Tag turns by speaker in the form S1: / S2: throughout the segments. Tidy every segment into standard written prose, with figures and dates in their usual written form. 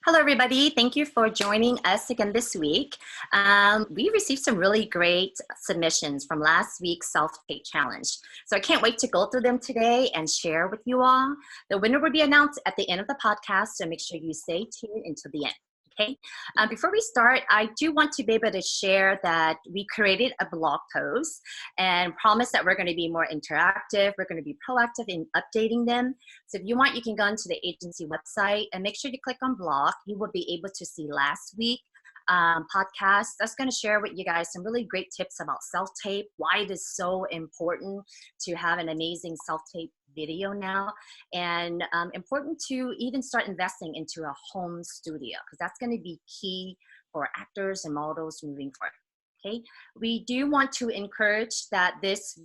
S1: Hello, everybody. Thank you for joining us again this week. We received some really great submissions from last week's Selftape challenge. So I can't wait to go through them today and share with you all. The winner will be announced at the end of the podcast, so make sure you stay tuned until the end. Okay. Before we start, I do want to be able to share that we created a blog post and promise that we're going to be more interactive. We're going to be proactive in updating them. So if you want, you can go into the agency website and make sure you click on blog. You will be able to see last week podcast that's going to share with you guys some really great tips about self-tape, why it is so important to have an amazing self-tape video now, and important to even start investing into a home studio, because that's going to be key for actors and models moving forward. Okay, we do want to encourage that this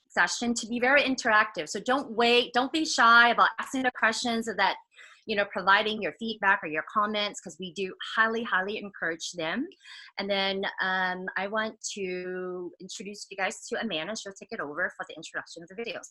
S1: session to be very interactive. So don't be shy about asking the questions, or that, providing your feedback or your comments, because we do highly encourage them. And then I want to introduce you guys to Amanda. She'll take it over for the introduction of the videos.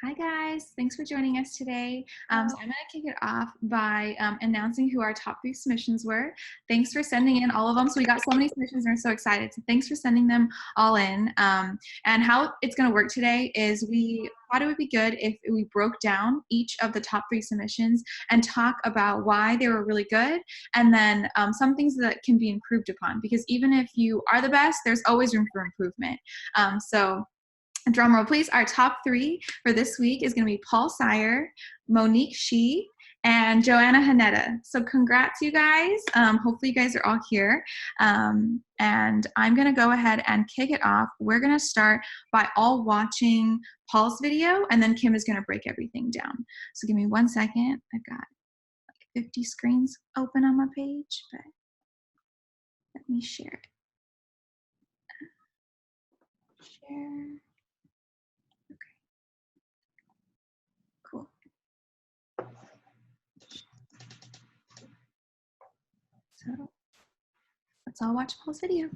S2: Hi guys, thanks for joining us today. So I'm going to kick it off by announcing who our top 3 submissions were. Thanks for sending in all of them. So we got so many submissions and we're so excited. So thanks for sending them all in. And how it's going to work today is we thought it would be good if we broke down each of the top 3 submissions and talk about why they were really good, and then some things that can be improved upon, because even if you are the best, there's always room for improvement. So drum roll, please. Our top 3 for this week is going to be Paul Sire, Monique Shi, and Joanna Hanetta. So congrats, you guys. Hopefully you guys are all here. And I'm going to go ahead and kick it off. We're going to start by all watching Paul's video, and then Kim is going to break everything down. So give me 1 second. I've got like 50 screens open on my page, but let me share it. Share. So let's all watch Paul's video.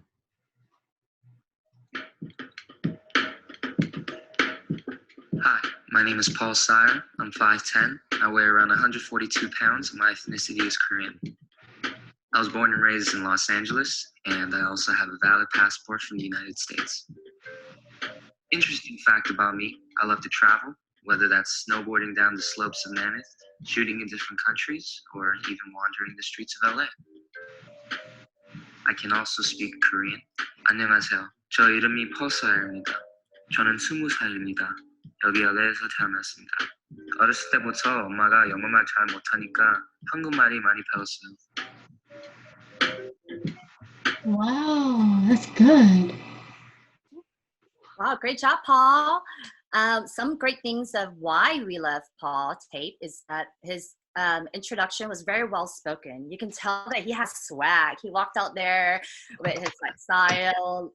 S3: Hi, my name is Paul Sire. I'm 5'10". I weigh around 142 pounds and my ethnicity is Korean. I was born and raised in Los Angeles, and I also have a valid passport from the United States. Interesting fact about me, I love to travel, whether that's snowboarding down the slopes of Mammoth, shooting in different countries, or even wandering the streets of LA. I can also speak Korean. 안녕하세요. 저 이름이 펄사입니다. 저는 20살입니다. 여기 LA에서 태어났습니다. 어렸을 때부터 엄마가 영어말 잘 못하니까 한국말이 많이 배웠어요.
S4: Wow, that's good.
S1: Wow, great job, Paul. Some great things of why we love Paul Tape is that his introduction was very well spoken. You can tell that he has swag. He walked out there with his style,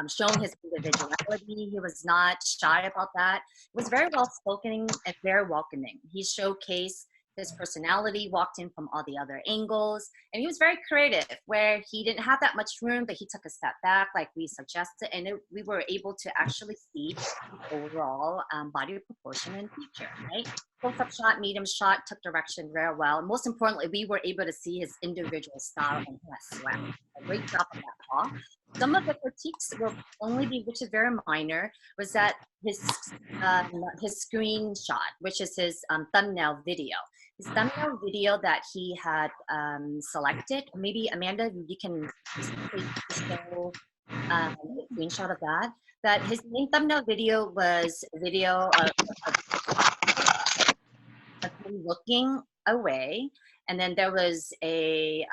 S1: showing his individuality. He was not shy about that. It was very well spoken and very welcoming. He showcased his personality, walked in from all the other angles, and he was very creative, where he didn't have that much room, but he took a step back like we suggested, and we were able to actually see the overall body proportion and feature, right? Close-up shot, medium shot, took direction very well. Most importantly, we were able to see his individual style and his swag. A great job on that, Paul. Some of the critiques will only be, which is very minor, was that his screenshot, which is his thumbnail video. His thumbnail video that he had selected, maybe Amanda, you can show a screenshot of that. That his main thumbnail video was a video of him looking away, and then there was a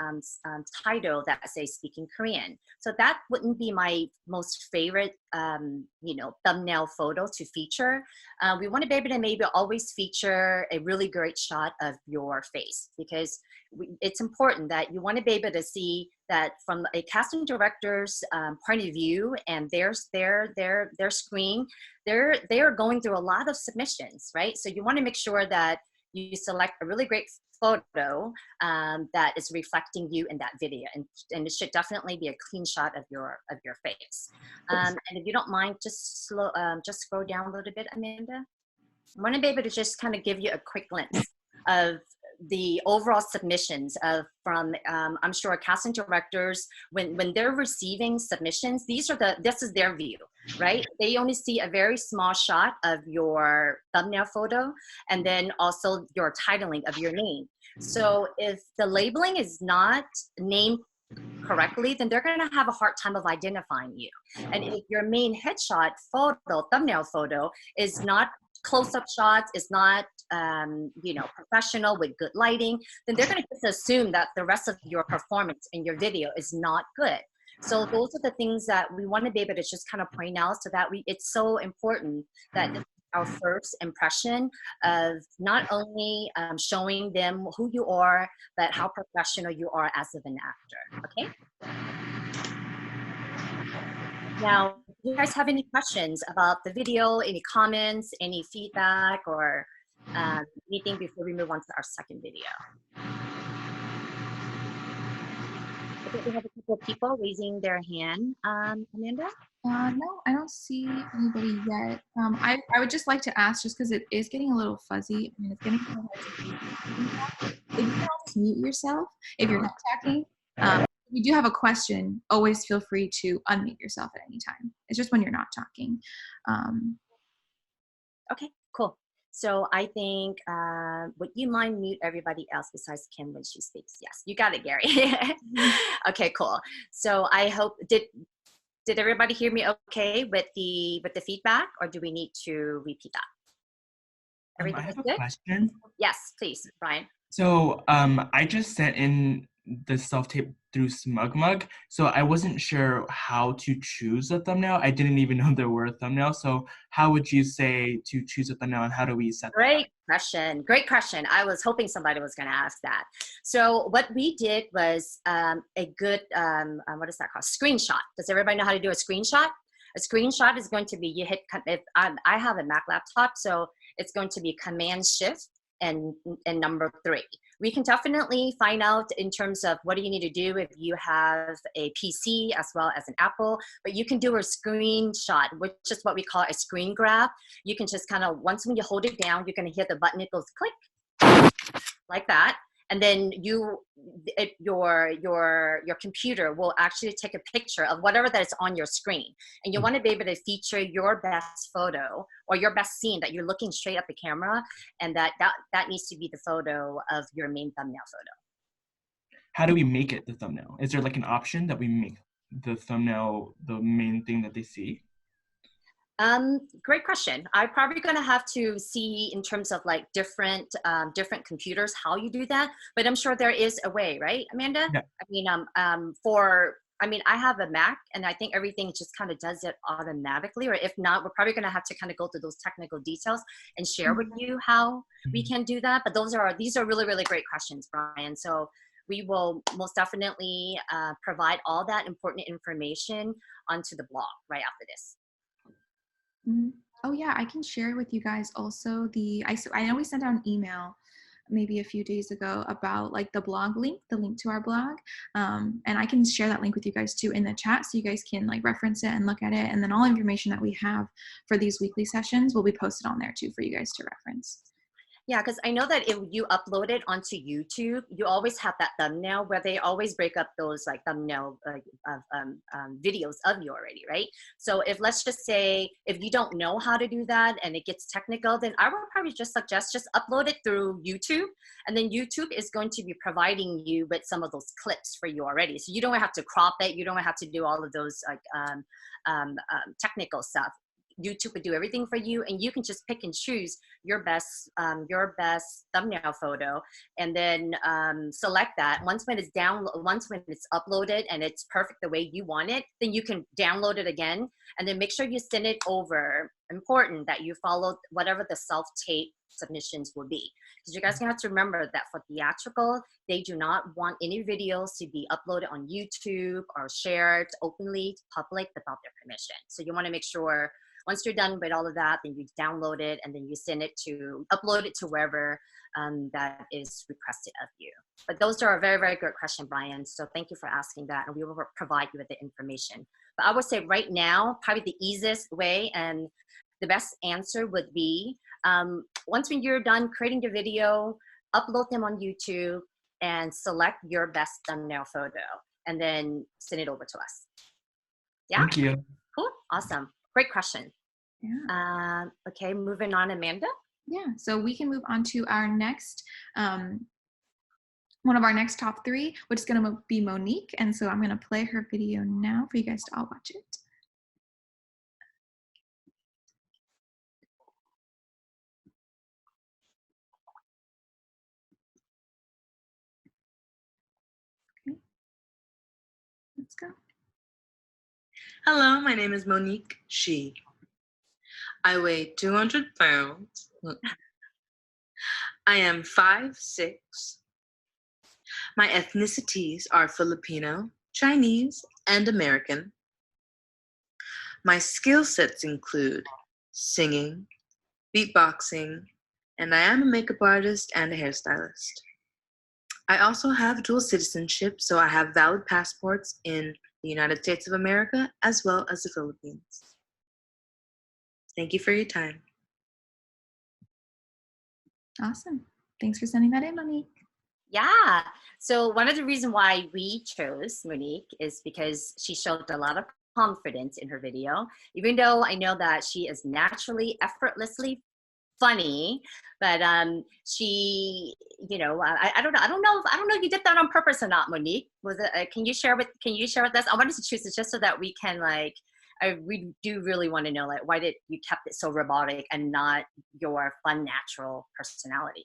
S1: title that says speaking Korean. So that wouldn't be my most favorite, thumbnail photo to feature. We want to be able to maybe always feature a really great shot of your face, because it's important that you want to be able to see that from a casting director's point of view and their screen, they are going through a lot of submissions, right? So you want to make sure that you select a really great photo that is reflecting you in that video, and it should definitely be a clean shot of your face. And if you don't mind, just scroll down a little bit, Amanda. I want to be able to just kind of give you a quick glimpse of the overall submissions of from I'm sure casting directors when they're receiving submissions, this is their view, right? They only see a very small shot of your thumbnail photo and then also your titling of your name. So if the labeling is not named correctly, then they're going to have a hard time of identifying you. And if your main headshot photo, thumbnail photo, is not close-up shots, is not professional with good lighting, then they're going to just assume that the rest of your performance in your video is not good. So those are the things that we want to be able to just kind of point out, so that it's so important that this is our first impression of not only showing them who you are, but how professional you are as of an actor. Okay. Now, do you guys have any questions about the video, any comments, any feedback, or anything before we move on to our second video? I think we have a couple of people raising their hand. Amanda?
S2: No, I don't see anybody yet. I would just like to ask, just because it is getting a little fuzzy, I mean, it's getting kind of hard to hear. If you can all just mute yourself if you're not talking. If you do have a question, always feel free to unmute yourself at any time. It's just when you're not talking.
S1: Okay, cool. So I think, would you mind mute everybody else besides Kim when she speaks? Yes, you got it, Gary. Okay, cool. So I hope, did everybody hear me okay with the feedback, or do we need to repeat that? Everything
S5: I have
S1: is
S5: a
S1: good?
S5: question.
S1: Yes, please, Brian.
S5: So I just sent in the self-tape through SmugMug, so I wasn't sure how to choose a thumbnail. I didn't even know there were a thumbnail. So how would you say to choose a thumbnail, and how do we set that up?
S1: Great question. Great question. I was hoping somebody was going to ask that. So what we did was a good, what is that called? Screenshot. Does everybody know how to do a screenshot? A screenshot is going to be, you hit, if I have a Mac laptop, so it's going to be Command Shift and number 3. We can definitely find out in terms of what do you need to do if you have a PC as well as an Apple, but you can do a screenshot, which is what we call a screen grab. You can just kind of, once when you hold it down, you're going to hear the button, it goes click, like that. And then your computer will actually take a picture of whatever that is on your screen. And you want to be able to feature your best photo or your best scene that you're looking straight at the camera, and that needs to be the photo of your main thumbnail photo.
S5: How do we make it the thumbnail? Is there like an option that we make the thumbnail the main thing that they see?
S1: Great question. I'm probably going to have to see in terms of like different computers how you do that, but I'm sure there is a way, right, Amanda?
S5: Yeah.
S1: I mean, I have a Mac, and I think everything just kind of does it automatically, or if not, we're probably going to have to kind of go through those technical details and share with you how we can do that. But these are really, really great questions, Brian. So we will most definitely provide all that important information onto the blog right after this.
S2: Oh yeah, I can share with you guys also I know we sent out an email maybe a few days ago about like the blog link, the link to our blog. And I can share that link with you guys too in the chat, so you guys can like reference it and look at it. And then all information that we have for these weekly sessions will be posted on there too for you guys to reference.
S1: Yeah, because I know that if you upload it onto YouTube, you always have that thumbnail where they always break up those like thumbnail videos of you already, right? So if, let's just say, if you don't know how to do that and it gets technical, then I would probably just suggest just upload it through YouTube, and then YouTube is going to be providing you with some of those clips for you already. So you don't have to crop it, you don't have to do all of those like technical stuff. YouTube would do everything for you, and you can just pick and choose your best thumbnail photo, and then select that. Once when it's uploaded and it's perfect the way you want it, then you can download it again, and then make sure you send it over. Important that you follow whatever the self-tape submissions will be, because you guys have to remember that for theatrical, they do not want any videos to be uploaded on YouTube or shared openly to public without their permission. So you want to make sure once you're done with all of that, then you download it, and then you upload it to wherever that is requested of you. But those are a very, very good question, Brian. So thank you for asking that, and we will provide you with the information. But I would say right now, probably the easiest way and the best answer would be, once when you're done creating the video, upload them on YouTube, and select your best thumbnail photo, and then send it over to us. Yeah?
S5: Thank you.
S1: Cool. Awesome. Great question.
S2: Yeah.
S1: Okay, moving on, Amanda.
S2: Yeah. So we can move on to our next, one of our next top 3, which is going to be Monique. And so I'm going to play her video now for you guys to all watch it. Okay. Let's go.
S6: Hello, my name is Monique Shi. I weigh 200 pounds. I am 5'6". My ethnicities are Filipino, Chinese, and American. My skill sets include singing, beatboxing, and I am a makeup artist and a hairstylist. I also have dual citizenship, so I have valid passports in the United States of America as well as the Philippines. Thank you for your time.
S2: Awesome. Thanks for sending that in, Monique.
S1: Yeah. So one of the reasons why we chose Monique is because she showed a lot of confidence in her video, even though I know that she is naturally, effortlessly funny, but she, you know, I don't know if you did that on purpose or not, Monique. Was it? Can you share with us? I wanted to choose it just so that we can we do really want to know why did you kept it so robotic and not your fun, natural personality?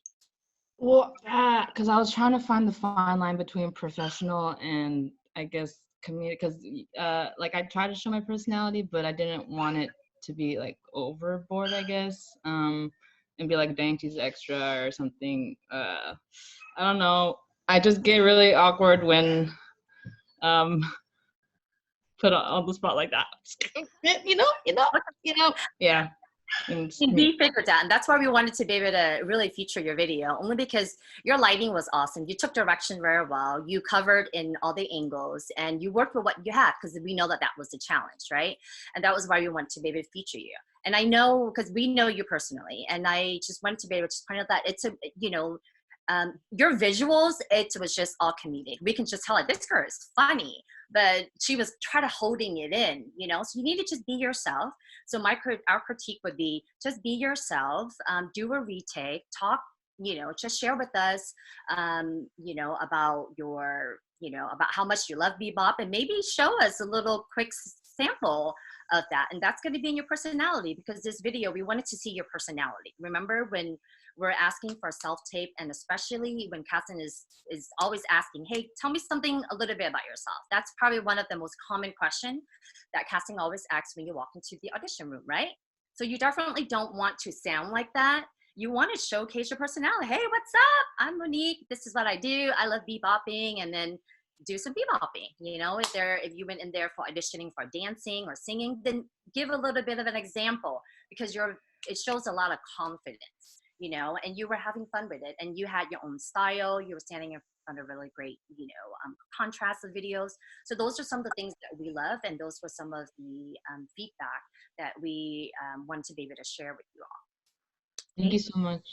S4: Well, because I was trying to find the fine line between professional and I guess community. Because I tried to show my personality, but I didn't want it to be overboard, I guess. And be like, dang, she's extra or something. I don't know. I just get really awkward when put on the spot like that. Yeah.
S1: We figured that, and that's why we wanted to be able to really feature your video, only because your lighting was awesome. You took direction very well. You covered in all the angles, and you worked with what you had, because we know that was the challenge, right? And that was why we wanted to be able to feature you. And I know, because we know you personally, and I just wanted to be able to point out that it's your visuals, it was just all comedic. We can just tell this girl is funny, but she was trying to holding it in, so you need to just be yourself. So our critique would be just be yourself, do a retake, talk, just share with us, about your, about how much you love bebop, and maybe show us a little quick sample of that. And that's going to be in your personality, because this video, we wanted to see your personality. Remember when we're asking for self-tape, and especially when Kasten is always asking, hey, tell me something a little bit about yourself. That's probably one of the most common questions that Kasten always asks when you walk into the audition room, right? So you definitely don't want to sound like that. You want to showcase your personality. Hey, what's up? I'm Monique. This is what I do. I love bebopping, and then do some bebopping. If you went in there for auditioning for dancing or singing, then give a little bit of an example, because it shows a lot of confidence. And you were having fun with it, and you had your own style. You were standing in front of really great, contrast of videos. So those are some of the things that we love, and those were some of the feedback that we wanted to be able to share with you all.
S4: Thank you so much.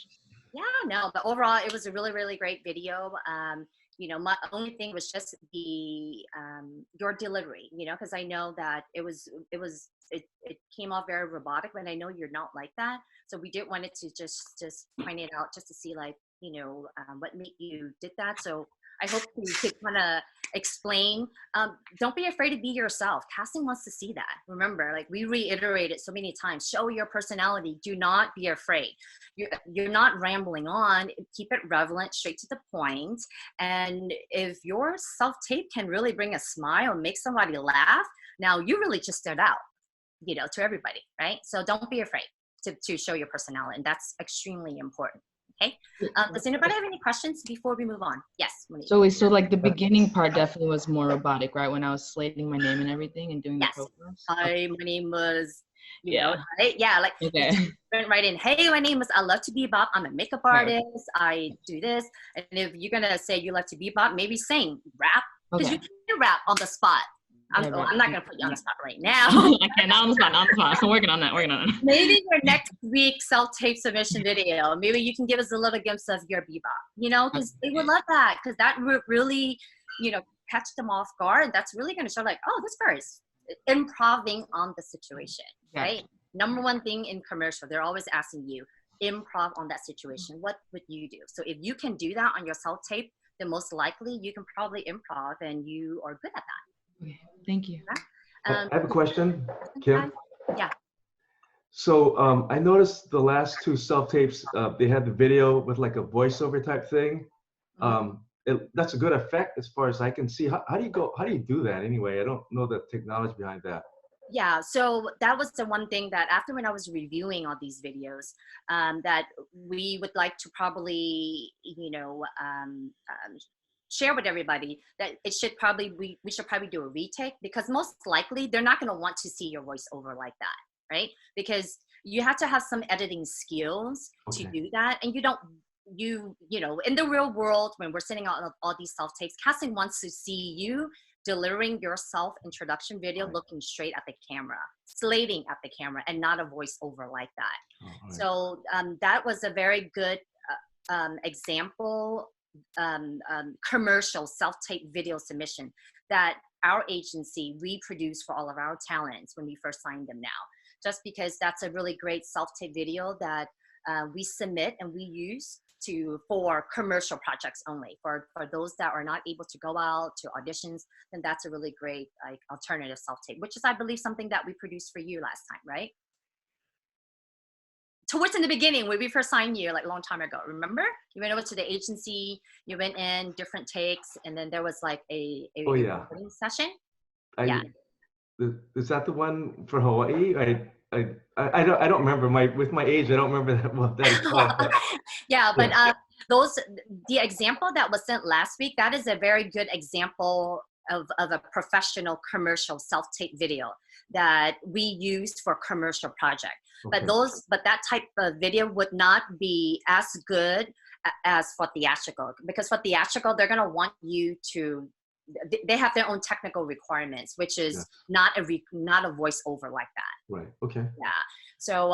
S1: Yeah, no, but overall, it was a really, really great video. My only thing was just your delivery, because I know that it came off very robotic, but I know you're not like that. So we did want it to just point it out, just to see what made you did that. So I hope you could kind of explain. Don't be afraid to be yourself. Casting wants to see that. Remember, we reiterate it so many times. Show your personality. Do not be afraid. You're not rambling on. Keep it relevant, straight to the point. And if your self-tape can really bring a smile and make somebody laugh, now you really just stood out, to everybody, right? So don't be afraid to show your personality, and that's extremely important. Okay. Does anybody have any questions before we move on? Yes. Monique.
S4: So the beginning part definitely was more robotic, right? When I was slating my name and everything and doing the profiles.
S1: Hi, my name was, right? Yeah,
S4: okay.
S1: Went right in. Hey, my name is I love to bebop. I'm a makeup artist. I do this. And if you're gonna say you love to bebop, maybe sing, rap, because you can rap on the spot. I'm
S4: but
S1: not gonna put you on the spot right now.
S4: I can't. Not on the spot. Not on the spot. I'm working on that. Working on it.
S1: Maybe your next week self-tape submission video, maybe you can give us a little glimpse of your bebop, you know, because they would love that, because that would really, you know, catch them off guard. That's really going to show like, oh, this girl is improving on the situation,
S4: Yeah.
S1: right? Number one thing in commercial, they're always asking you, improv on that situation. What would you do? So if you can do that on your self-tape, then most likely you can probably improv and you are good at that.
S4: Okay. Thank you.
S7: I have a question, Kim.
S1: Yeah.
S7: So I noticed the last two self-tapes, they had the video with like a voiceover type thing. That's a good effect as far as I can see. How do you do that anyway? I don't know the technology behind that.
S1: Yeah, so that was the one thing that after when I was reviewing all these videos, that we would like to probably, you know, share with everybody that it should probably, we should probably do a retake, because most likely they're not going to want to see your voice over like that, right? Because you have to have some editing skills to do that, and you know, in the real world, when we're sending out all these self-tapes, casting wants to see you delivering your self-introduction video looking straight at the camera, slating at the camera, and not a voiceover like that. So that was a very good example commercial self-tape video submission that our agency, we produce for all of our talents when we first signed them now, just because that's a really great self-tape video that we submit and we use for commercial projects only. For those that are not able to go out to auditions, then that's a really great like alternative self-tape, which is I believe something that we produced for you last time, right? Towards in the beginning when we first signed you, like a long time ago, remember? You went over to the agency, you went in different takes, and then there was like a recording session.
S7: Is that the one for Hawaii? I don't remember. With my age, I don't remember that is called.
S1: Yeah, but the example that was sent last week, that is a very good example of a professional commercial self-tape video that we used for commercial project. But that type of video would not be as good as for theatrical, because for theatrical, they're gonna want you to, they have their own technical requirements, which is not a voiceover like that.
S7: Right. Okay.
S1: Yeah. So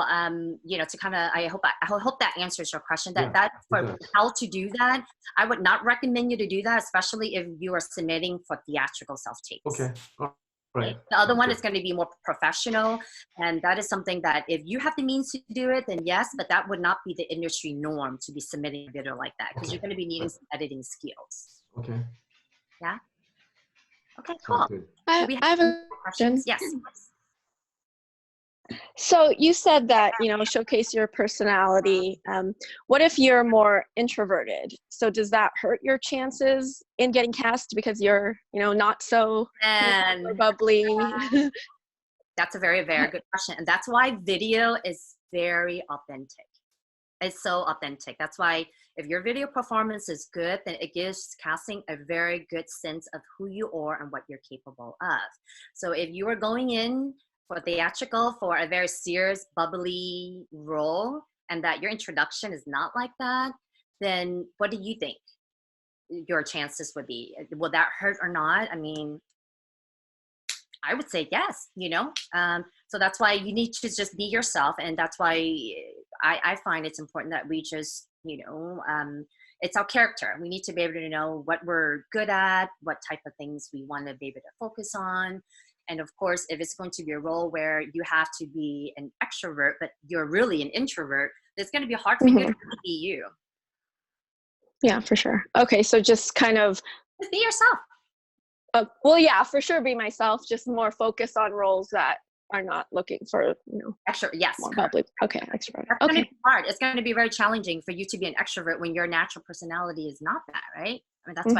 S1: you know, to kind of, I hope that answers your question. That for how to do that, I would not recommend you to do that, especially if you are submitting for theatrical self-tapes.
S7: Okay. Right.
S1: The other one is going to be more professional, and that is something that if you have the means to do it, then yes, but that would not be the industry norm to be submitting a video like that, because you're going to be needing some editing skills.
S7: Okay.
S1: Yeah. Okay, cool.
S8: I have a question.
S1: Yes.
S8: So you said that, you know, showcase your personality. What if you're more introverted? So does that hurt your chances in getting cast because you're, you know, not so bubbly?
S1: That's a very, very good question. And that's why video is very authentic. It's so authentic. That's why if your video performance is good, then it gives casting a very good sense of who you are and what you're capable of. So if you are going in for theatrical for a very serious, bubbly role, and that your introduction is not like that, then what do you think your chances would be? Will that hurt or not? I mean, I would say yes, you know? So that's why you need to just be yourself. And that's why I find it's important that we just, you know, it's our character. We need to be able to know what we're good at, what type of things we want to be able to focus on. And of course, if it's going to be a role where you have to be an extrovert, but you're really an introvert, it's going to be hard for you to be you.
S8: Yeah, for sure. Okay, so just kind of
S1: just be yourself.
S8: Well, yeah, for sure, be myself. Just more focus on roles that are not looking for, you know,
S1: extrovert. Yes,
S8: more bubbly. Okay, extrovert.
S1: That's going to be hard. It's going to be very challenging for you to be an extrovert when your natural personality is not that, right? I mean, that's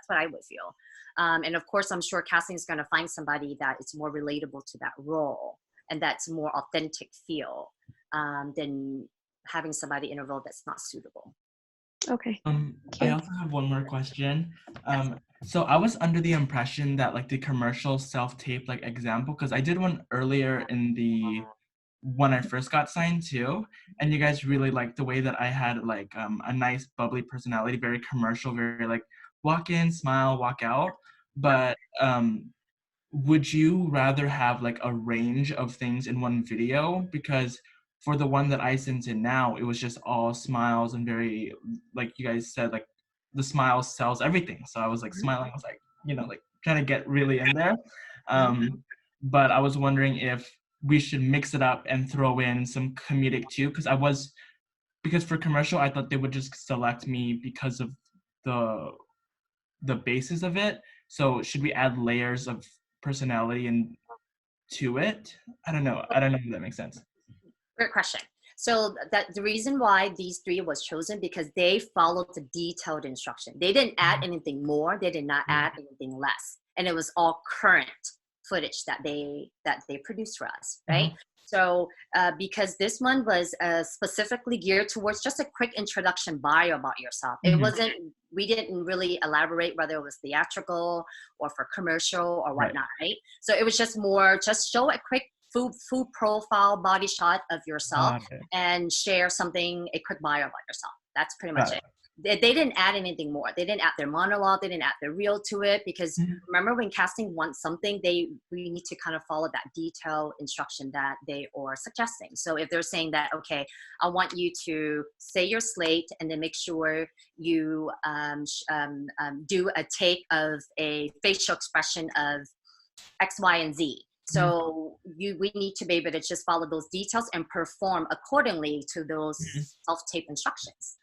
S1: what I would feel. And of course, I'm sure casting is going to find somebody that is more relatable to that role and that's more authentic feel than having somebody in a role that's not suitable.
S8: Okay.
S5: I also have one more question. So I was under the impression that like the commercial self-tape like example, because I did one earlier when I first got signed too, and you guys really liked the way that I had like a nice bubbly personality, very commercial, very like walk in, smile, walk out. But would you rather have like a range of things in one video? Because for the one that I sent in now, it was just all smiles and very, like you guys said, like the smile sells everything. So I was like smiling, I was like, like trying to get really in there. But I was wondering if we should mix it up and throw in some comedic too, because for commercial, I thought they would just select me because of the basis of it. So should we add layers of personality and to it? I don't know. I don't know if that makes sense.
S1: Great question. So that the reason why these three was chosen because they followed the detailed instruction. They didn't add anything more. They did not add anything less, and it was all current footage that they produced for us, right? So because this one was specifically geared towards just a quick introduction bio about yourself. It wasn't. We didn't really elaborate whether it was theatrical or for commercial or whatnot, right? So it was just more just show a quick food profile body shot of yourself and share something, a quick bio about yourself. That's pretty much it. They didn't add anything more. They didn't add their monologue. They didn't add their reel to it because remember when casting wants something, we need to kind of follow that detailed instruction that they are suggesting. So if they're saying that, okay, I want you to say your slate and then make sure you do a take of a facial expression of X, Y, and Z. So we need to be able to just follow those details and perform accordingly to those self-tape instructions.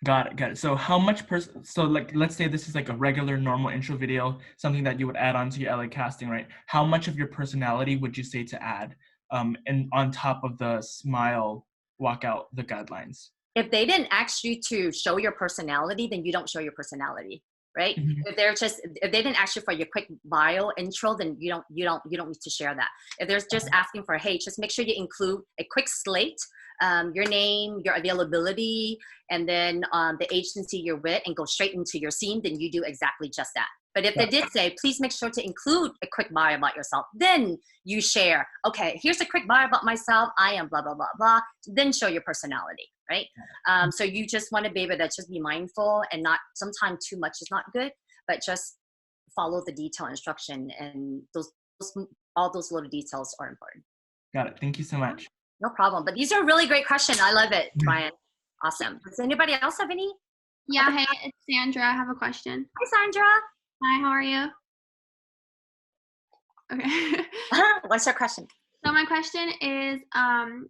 S5: Got it. So how much so like let's say this is like a regular normal intro video, something that you would add onto your LA casting, right? How much of your personality would you say to add and on top of the smile walkout, the guidelines?
S1: If they didn't ask you to show your personality, then you don't show your personality, right? If they didn't ask you for your quick bio intro, then you don't need to share that. If they're just asking for, hey, just make sure you include a quick slate, your name, your availability, and then the agency you're with, and go straight into your scene, then you do exactly just that. But if they did say, please make sure to include a quick bio about yourself, then you share, okay, here's a quick bio about myself. I am blah, blah, blah, blah. Then show your personality, right? So you just want to be able to just be mindful and not, sometimes too much is not good, but just follow the detailed instruction, and all those little details are important.
S5: Got it. Thank you so much.
S1: No problem. But these are really great questions. I love it, Brian. Awesome. Does anybody else have any?
S9: Yeah, hey, it's Sandra. I have a question.
S1: Hi, Sandra.
S9: Hi, how are you? Okay.
S1: What's your question?
S9: So my question is,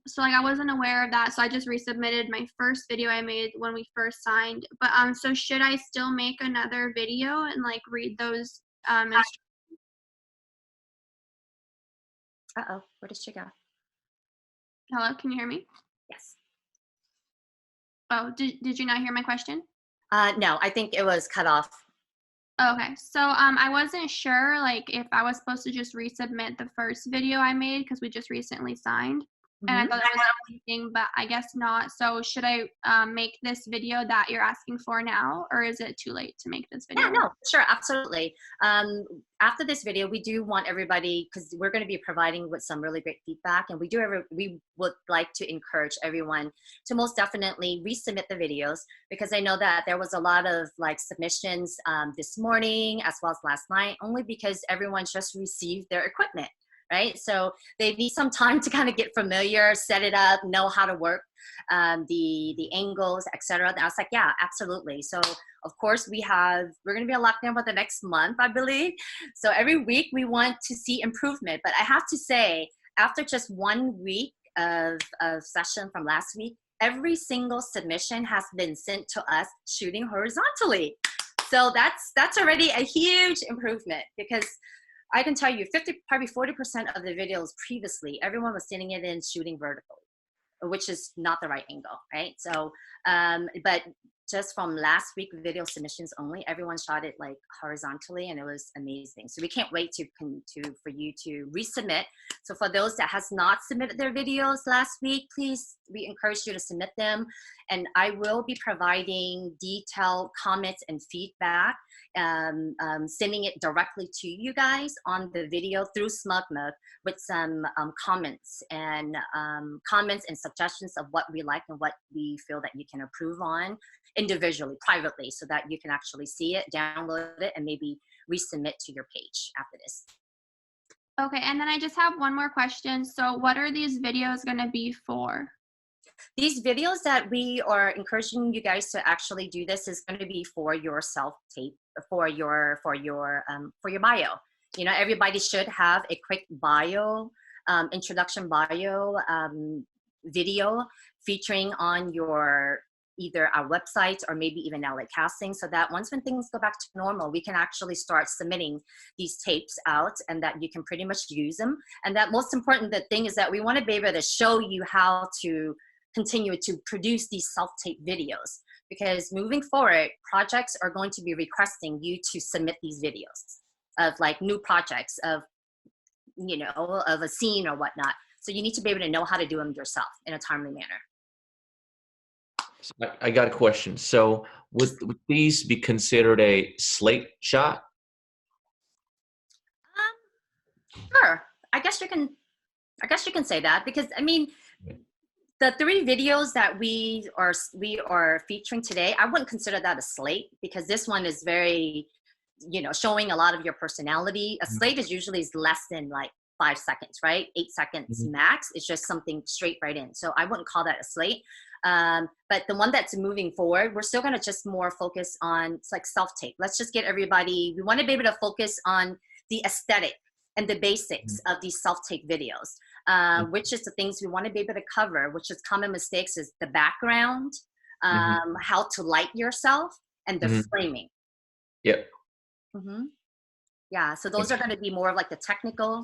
S9: so like I wasn't aware of that, so I just resubmitted my first video I made when we first signed. But so should I still make another video and like read those instructions?
S1: Uh-oh, where did she go?
S9: Hello, can you hear me?
S1: Yes.
S9: Oh, did you not hear my question?
S1: No, I think it was cut off.
S9: Okay, so I wasn't sure like if I was supposed to just resubmit the first video I made because we just recently signed, and I thought that was the only thing, but I guess not. So should I make this video that you're asking for now, or is it too late to make this video?
S1: Yeah, no, sure, absolutely. After this video, we do want everybody, because we're going to be providing with some really great feedback, and we would like to encourage everyone to most definitely resubmit the videos, because I know that there was a lot of like submissions this morning as well as last night, only because everyone just received their equipment. Right, so they need some time to kind of get familiar, set it up, know how to work the angles, etc. I was like, yeah, absolutely. So of course we're going to be on lockdown for the next month, I believe. So every week we want to see improvement. But I have to say, after just 1 week of session from last week, every single submission has been sent to us shooting horizontally. So that's already a huge improvement, because I can tell you probably 40% of the videos previously, everyone was sending it in shooting vertically, which is not the right angle, right? So, but just from last week video submissions only, everyone shot it like horizontally, and it was amazing. So we can't wait for you to resubmit. So for those that has not submitted their videos last week, please, we encourage you to submit them. And I will be providing detailed comments and feedback, sending it directly to you guys on the video through SmugMug with some comments and suggestions of what we like and what we feel that you can improve on individually, privately, so that you can actually see it, download it, and maybe resubmit to your page after this.
S9: Okay, and then I just have one more question. So what are these videos going to be for?
S1: These videos that we are encouraging you guys to actually do this is going to be for your self-tape, for your bio. You know, everybody should have a quick bio, introduction bio video featuring on your either our websites or maybe even LA Casting, so that once when things go back to normal, we can actually start submitting these tapes out and that you can pretty much use them. And that most important the thing is that we want to be able to show you how to continue to produce these self-tape videos, because moving forward, projects are going to be requesting you to submit these videos of like new projects of, you know, of a scene or whatnot. So you need to be able to know how to do them yourself in a timely manner.
S10: So I got a question. So would these be considered a slate shot?
S1: Sure. I guess you can say that, because I mean, the 3 videos that we are featuring today, I wouldn't consider that a slate, because this one is very, you know, showing a lot of your personality. A slate is usually less than like 5 seconds, right? 8 seconds max. It's just something straight right in. So I wouldn't call that a slate. But the one that's moving forward, we're still going to just more focus on, it's like self-tape. Let's just get everybody, we want to be able to focus on the aesthetic and the basics of these self-tape videos, which is the things we want to be able to cover, which is common mistakes is the background, how to light yourself, and the framing.
S10: Yep.
S1: Yeah, so those are going to be more of like the technical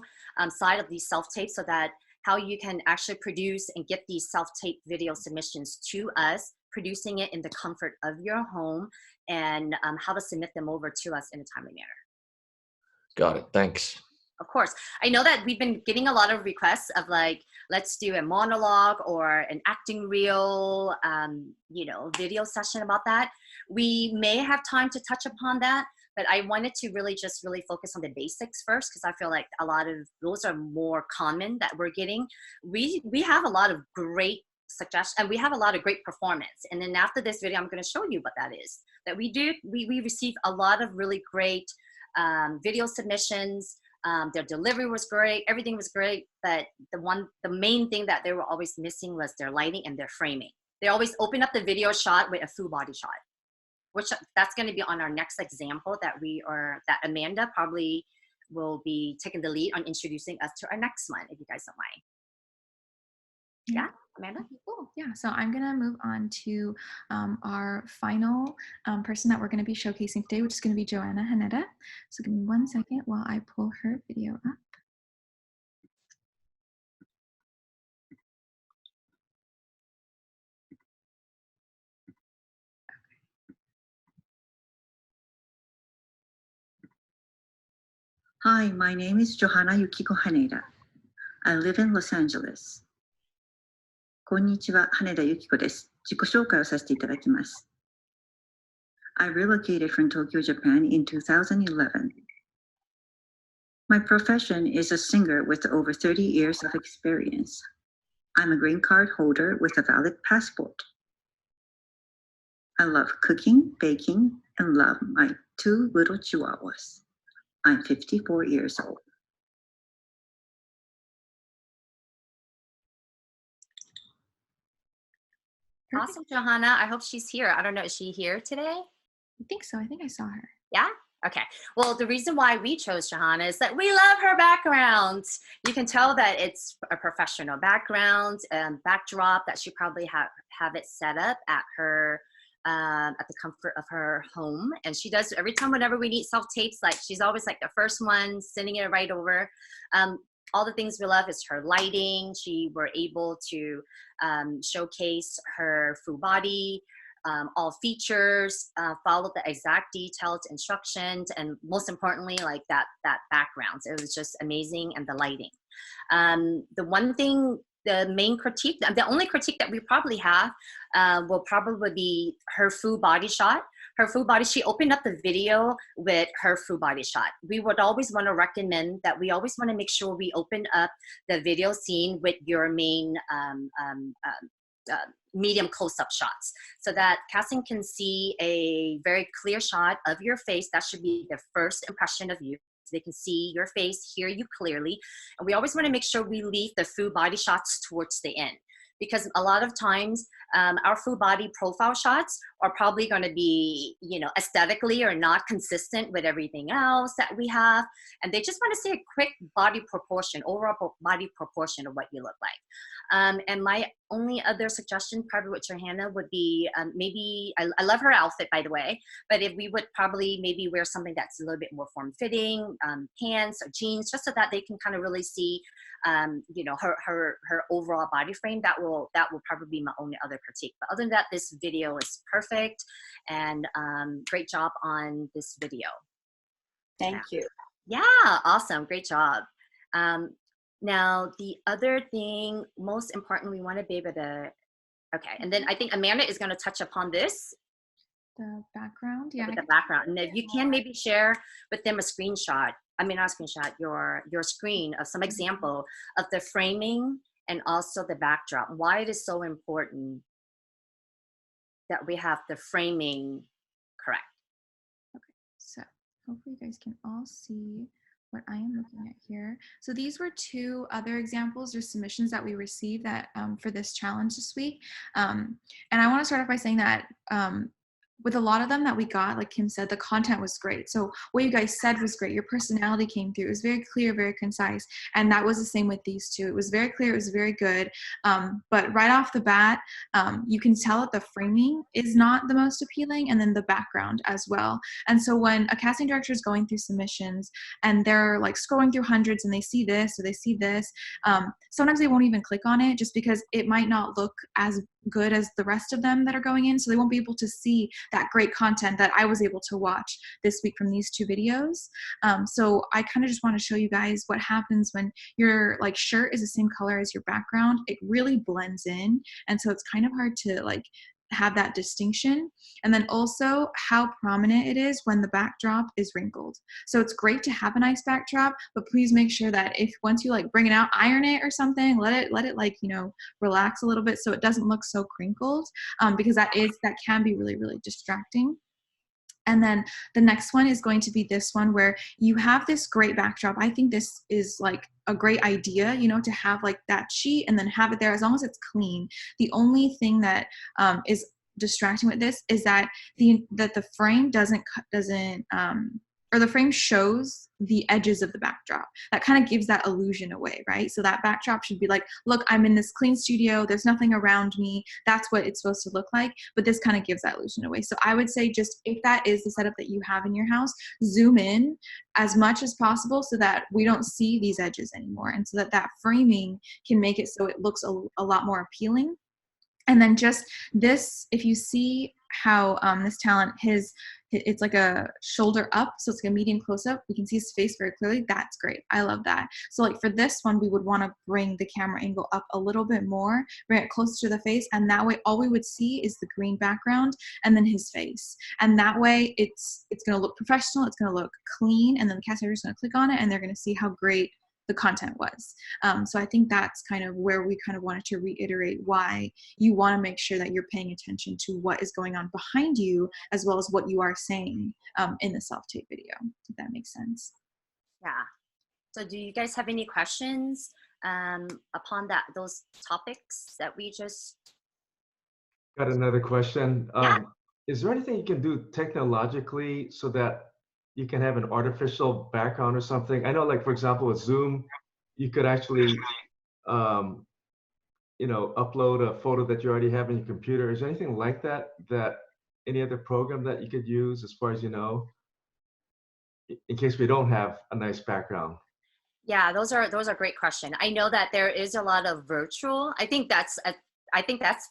S1: side of these self-tapes, so that how you can actually produce and get these self-tape video submissions to us, producing it in the comfort of your home, and how to submit them over to us in a timely manner.
S10: Got it. Thanks.
S1: Of course. I know that we've been getting a lot of requests of like, let's do a monologue or an acting reel, you know, video session about that. We may have time to touch upon that, but I wanted to really focus on the basics first, because I feel like a lot of those are more common that we're getting. We have a lot of great suggestions, and we have a lot of great performance. And then after this video, I'm going to show you what that is. That we receive a lot of really great video submissions. Their delivery was great, everything was great, but the main thing that they were always missing was their lighting and their framing. They always open up the video shot with a full body shot, which that's going to be on our next example that Amanda probably will be taking the lead on introducing us to our next one, if you guys don't mind. Yeah, Amanda?
S2: Cool. Yeah, so I'm going to move on to our final person that we're going to be showcasing today, which is going to be Joanna Haneda. So give me 1 second while I pull her video up.
S11: Hi, my name is Johanna Yukiko Haneda. I live in Los Angeles. こんにちは、羽田由紀子です。自己紹介をさせていただきます。I relocated from Tokyo, Japan in 2011. My profession is a singer with over 30 years of experience. I'm a green card holder with a valid passport. I love cooking, baking, and love my 2 little chihuahuas. I'm 54 years old.
S1: Awesome, Johanna. I hope she's here. I don't know, is she here today?
S2: I think so. I think I saw her.
S1: Yeah? Okay. Well, the reason why we chose Johanna is that we love her background. You can tell that it's a professional background and backdrop, that she probably have it set up at her at the comfort of her home. And she does every time whenever we need self-tapes, like she's always like the first one sending it right over. All the things we love is her lighting. She were able to showcase her full body, all features, follow the exact detailed instructions, and most importantly, like that background. It was just amazing, and the lighting. The one thing, the main critique, the only critique that we probably have will probably be her full body shot. Her full body, she opened up the video with her full body shot. We would always want to recommend that we always want to make sure we open up the video scene with your main medium close-up shots, so that casting can see a very clear shot of your face. That should be the first impression of you they can see your face, hear you clearly. And we always want to make sure we leave the full body shots towards the end, because a lot of times our full body profile shots are probably going to be, you know, aesthetically or not consistent with everything else that we have. And they just want to see a quick body proportion, overall body proportion of what you look like. And my only other suggestion, probably with Johanna, would be maybe, I love her outfit, by the way, but if we would probably maybe wear something that's a little bit more form-fitting, pants or jeans, just so that they can kind of really see, you know, her overall body frame. That will probably be my only other critique. But other than that, this video is perfect, and great job on this video.
S12: Thank you.
S1: Yeah, awesome, great job. Now, the other thing, most importantly, we want to be able to, okay, and then I think Amanda is going to touch upon this.
S2: The background, yeah.
S1: The background, and if you can maybe share with them a screenshot, I mean, not a screenshot, your screen of some example of the framing and also the backdrop, why it is so important that we have the framing correct.
S2: Okay, so hopefully you guys can all see what I am looking at here. So these were two other examples or submissions that we received that for this challenge this week. And I want to start off by saying that with a lot of them that we got, like Kim said, the content was great. So what you guys said was great. Your personality came through. It was very clear, very concise. And that was the same with these two. It was very clear. It was very good. But right off the bat, you can tell that the framing is not the most appealing, and then the background as well. And so when a casting director is going through submissions and they're like scrolling through hundreds and they see this or they see this, sometimes they won't even click on it just because it might not look as good as the rest of them that are going in. So they won't be able to see that great content that I was able to watch this week from these two videos. So I kind of just want to show you guys what happens when your like shirt is the same color as your background. It really blends in. And so it's kind of hard to like have that distinction. And then also how prominent it is when the backdrop is wrinkled. So it's great to have a nice backdrop, but please make sure that if once you like bring it out, iron it or something, let it like, you know, relax a little bit so it doesn't look so crinkled, because that can be really, really distracting. And then the next one is going to be this one where you have this great backdrop. I think this is like a great idea, you know, to have like that sheet and then have it there as long as it's clean. The only thing that is distracting with this is that the frame or the frame shows the edges of the backdrop. That kind of gives that illusion away, right? So that backdrop should be like, look, I'm in this clean studio. There's nothing around me. That's what it's supposed to look like. But this kind of gives that illusion away. So I would say just if that is the setup that you have in your house, zoom in as much as possible so that we don't see these edges anymore. And so that framing can make it so it looks a lot more appealing. And then just this, if you see how this talent, it's like a shoulder up, so it's like a medium close-up. We can see his face very clearly. That's great. I love that. So like for this one, we would want to bring the camera angle up a little bit more, bring it closer to the face, and that way all we would see is the green background and then his face. And that way it's going to look professional, it's going to look clean, and then the casting director is going to click on it and they're going to see how great the content was. So I think that's kind of where we kind of wanted to reiterate why you want to make sure that you're paying attention to what is going on behind you as well as what you are saying in the self-tape video, if that makes sense.
S1: Yeah. So do you guys have any questions upon those topics that we just...
S7: Got another question.
S1: Yeah.
S7: Is there anything you can do technologically so that you can have an artificial background or something? I know, like, for example, with Zoom, you could actually, you know, upload a photo that you already have in your computer. Is there anything like that, any other program that you could use as far as you know, in case we don't have a nice background?
S1: Yeah, those are great questions. I know that there is a lot of virtual. I think that's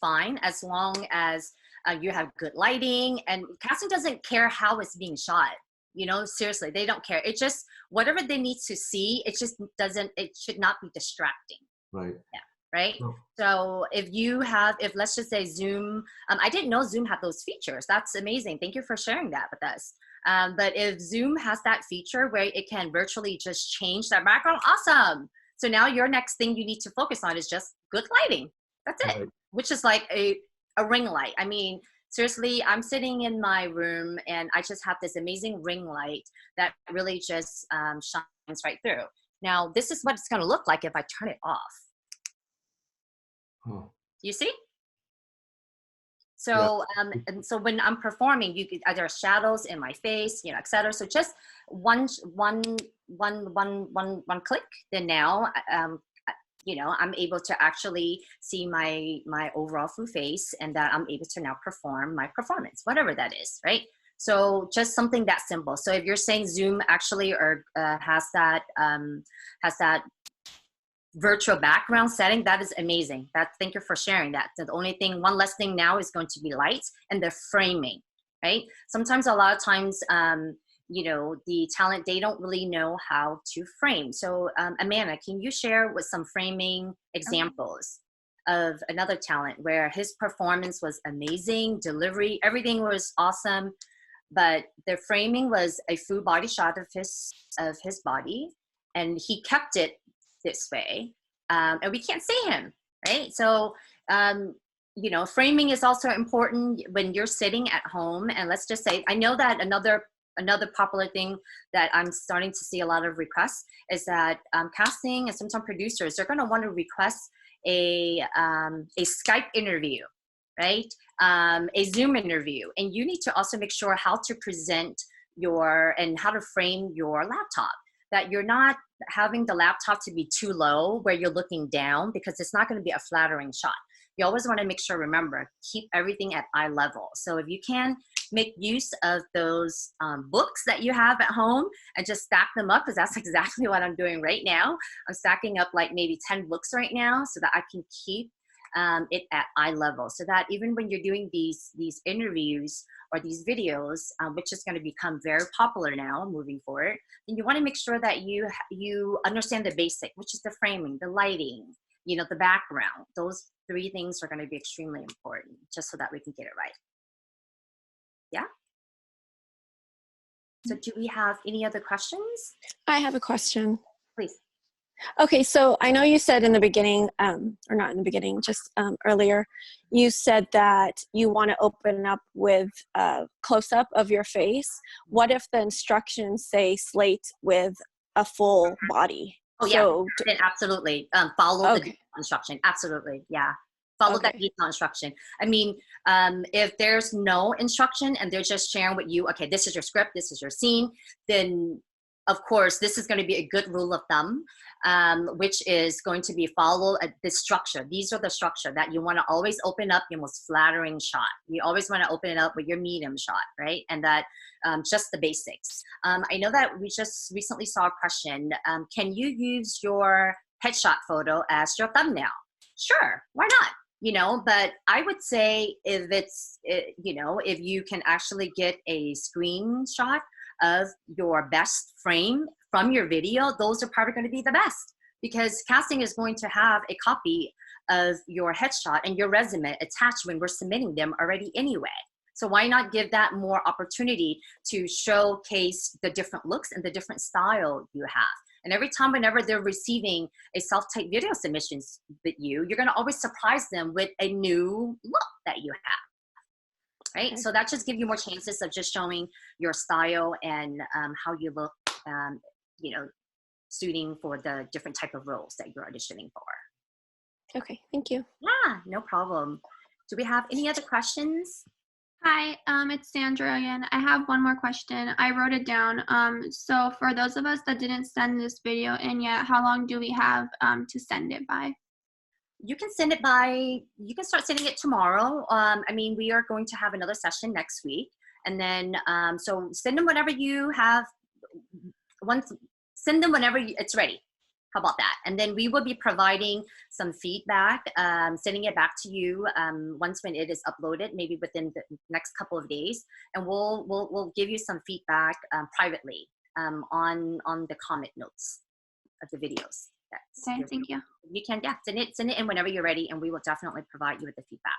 S1: fine as long as you have good lighting, and casting doesn't care how it's being shot. You know, seriously, they don't care. It just, whatever they need to see, it should not be distracting.
S7: Right.
S1: Yeah. Right.
S7: Oh.
S1: So if let's just say Zoom, I didn't know Zoom had those features. That's amazing. Thank you for sharing that with us. But if Zoom has that feature where it can virtually just change that background, awesome. So now your next thing you need to focus on is just good lighting. That's it. Right. Which is like a ring light. I mean, seriously, I'm sitting in my room and I just have this amazing ring light that really just shines right through. Now, this is what it's going to look like if I turn it off.
S7: Oh.
S1: You see? So, and so when I'm performing, you could, there are shadows in my face, you know, etc. So just one click, then now, you know, I'm able to actually see my overall full face, and that I'm able to now perform my performance, whatever that is, right? So just something that simple. So if you're saying Zoom actually or has that virtual background setting, that is amazing. Thank you for sharing that. So the only thing, one less thing now is going to be lights and the framing, right? Sometimes, a lot of times, you know, the talent, they don't really know how to frame. So Amanda, can you share with some framing examples of another talent where his performance was amazing, delivery, everything was awesome, but the framing was a full body shot of his body, and he kept it this way, and we can't see him, right? So, you know, framing is also important when you're sitting at home. And let's just say, I know that another popular thing that I'm starting to see a lot of requests is that casting and sometimes producers, they're going to want to request a Skype interview, right? A Zoom interview, and you need to also make sure how to present and how to frame your laptop, that you're not having the laptop to be too low where you're looking down, because it's not going to be a flattering shot. You always want to make sure, remember, keep everything at eye level. So if you can make use of those books that you have at home and just stack them up, because that's exactly what I'm doing right now. I'm stacking up like maybe 10 books right now so that I can keep it at eye level, so that even when you're doing these interviews or these videos, which is going to become very popular now moving forward, then you want to make sure that you understand the basic, which is the framing, the lighting, you know, the background. Those three things are going to be extremely important, just so that we can get it right. Yeah. So do we have any other questions?
S8: I have a question.
S1: Please.
S8: Okay, so I know you said in the beginning, or not in the beginning, just earlier, you said that you want to open up with a close-up of your face. What if the instructions say slate with a full body?
S1: Oh,
S8: so,
S1: yeah, then absolutely. Follow the instruction. Absolutely, yeah. Follow that detailed instruction. I mean, if there's no instruction and they're just sharing with you, okay, this is your script, this is your scene, then of course, this is going to be a good rule of thumb, which is going to be follow this structure. These are the structure that you want to always open up your most flattering shot. You always want to open it up with your medium shot, right? And that just the basics. I know that we just recently saw a question. Can you use your headshot photo as your thumbnail? Sure, why not? You know, but I would say if it's, you know, if you can actually get a screenshot of your best frame from your video, those are probably going to be the best, because casting is going to have a copy of your headshot and your resume attached when we're submitting them already anyway. So why not give that more opportunity to showcase the different looks and the different style you have? And every time, whenever they're receiving a self-tape video submissions with you're going to always surprise them with a new look that you have. Right? Okay. So that just gives you more chances of just showing your style and how you look, you know, suiting for the different type of roles that you're auditioning for.
S8: Okay, thank you.
S1: Yeah, no problem. Do we have any other questions?
S9: Hi, it's Sandra again. I have one more question. I wrote it down. So for those of us that didn't send this video in yet, how long do we have to send it by?
S1: You can send it by, you can start sending it tomorrow. I mean, we are going to have another session next week. And then, so send them whenever you have, send them whenever it's ready. How about that? And then we will be providing some feedback, sending it back to you once when it is uploaded, maybe within the next couple of days. And we'll give you some feedback privately on the comment notes of the videos.
S9: Okay, thank you.
S1: You can, yeah, send it in whenever you're ready, and we will definitely provide you with the feedback.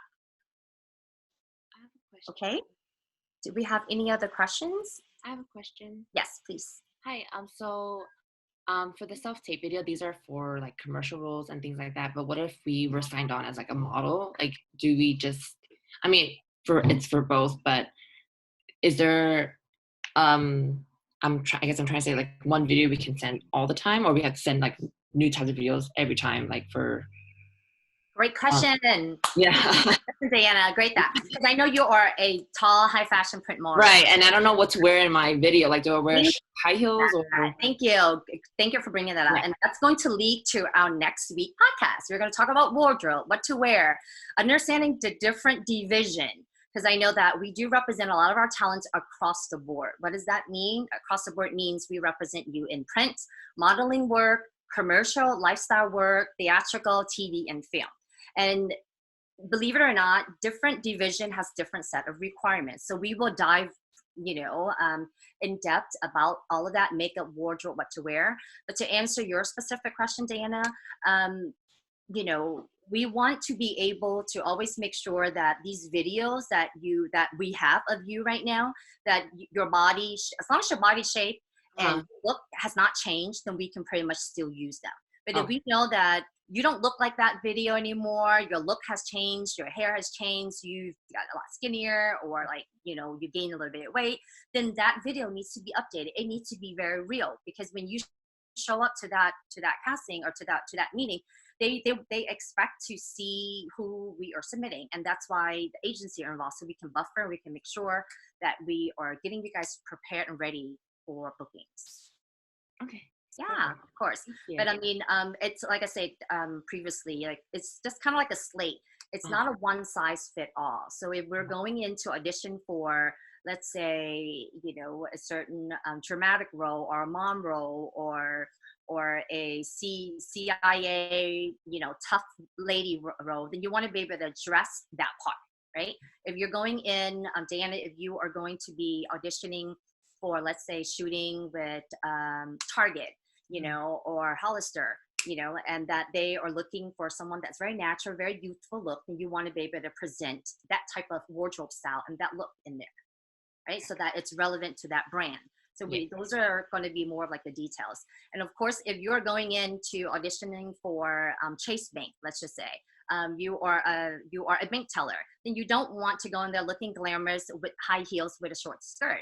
S13: I have a question.
S1: Okay. Do we have any other questions?
S13: I have a question.
S1: Yes, please.
S13: Hi. For the self-tape video, these are for like commercial roles and things like that. But what if we were signed on as like a model? Like, do we just? I mean, it's for both, but is there I guess I'm trying to say like one video we can send all the time, or we have to send like new types of videos every time, like for
S1: Great question.
S13: yeah.
S1: Diana, great that. Because I know you are a tall, high fashion print model.
S13: Right, and I don't know what to wear in my video. Like, do I wear high heels or?
S1: Thank you. Thank you for bringing that up.
S13: Yeah.
S1: And that's going to lead to our next week podcast. We're going to talk about wardrobe, what to wear, understanding the different division. Because I know that we do represent a lot of our talents across the board. What does that mean? Across the board means we represent you in print, modeling work, commercial, lifestyle work, theatrical, TV, and film. And believe it or not, different division has different set of requirements. So we will dive, in depth about all of that, makeup, wardrobe, what to wear. But to answer your specific question, Diana, we want to be able to always make sure that these videos that we have of you right now, that your body, as long as your body shape and look has not changed, then we can pretty much still use them. But if we know that you don't look like that video anymore, your look has changed, your hair has changed, you've got a lot skinnier, or you gained a little bit of weight, then that video needs to be updated. It needs to be very real, because when you show up to that casting or to that meeting, they expect to see who we are submitting. And that's why the agency are involved, so we can buffer, we can make sure that we are getting you guys prepared and ready for bookings.
S13: Okay.
S1: Yeah, of course. But I mean, it's like I said previously, like it's just kind of like a slate. It's not a one size fit all. So if we're going into audition for, let's say, a certain dramatic role or a mom role or a CIA, tough lady role, then you want to be able to address that part, right? If you're going in, Diana, if you are going to be auditioning for, let's say, shooting with Target, or Hollister, and that they are looking for someone that's very natural, very youthful look, and you want to be able to present that type of wardrobe style and that look in there, right? So that it's relevant to that brand. So those are going to be more of like the details. And of course, if you're going into auditioning for Chase Bank, let's just say, you are a bank teller, then you don't want to go in there looking glamorous with high heels with a short skirt,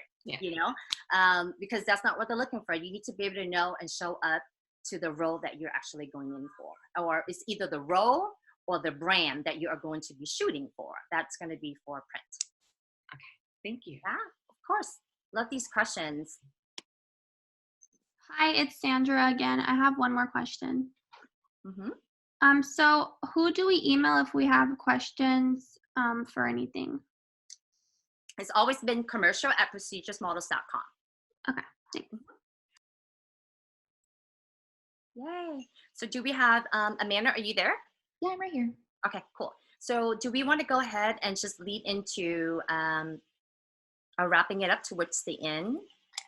S1: because that's not what they're looking for. You need to be able to know and show up to the role that you're actually going in for, or it's either the role or the brand that you are going to be shooting for. That's going to be for print.
S13: Okay, thank you.
S1: Yeah, of course. Love these questions.
S9: Hi, it's Sandra again. I have one more question.
S1: Mm-hmm.
S9: So who do we email if we have questions for anything?
S1: It's always been commercial@proceduresmodels.com.
S9: Okay, thanks.
S1: Yay. So do we have, Amanda, are you there?
S2: Yeah, I'm right here.
S1: Okay, cool. So do we want to go ahead and just lead into wrapping it up towards the end?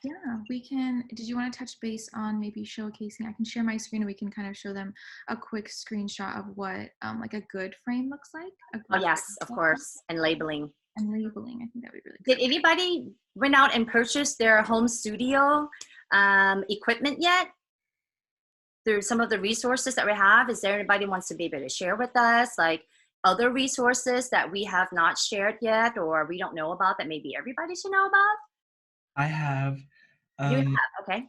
S2: Yeah, we can. Did you want to touch base on maybe showcasing? I can share my screen and we can kind of show them a quick screenshot of what like a good frame looks like.
S1: Oh, yes, of course. And labeling.
S2: And labeling. I think that would be really good.
S1: Did anybody went out and purchase their home studio equipment yet? Through some of the resources that we have, is there anybody who wants to be able to share with us, like other resources that we have not shared yet or we don't know about that maybe everybody should know about?
S5: I have.
S1: You have, okay.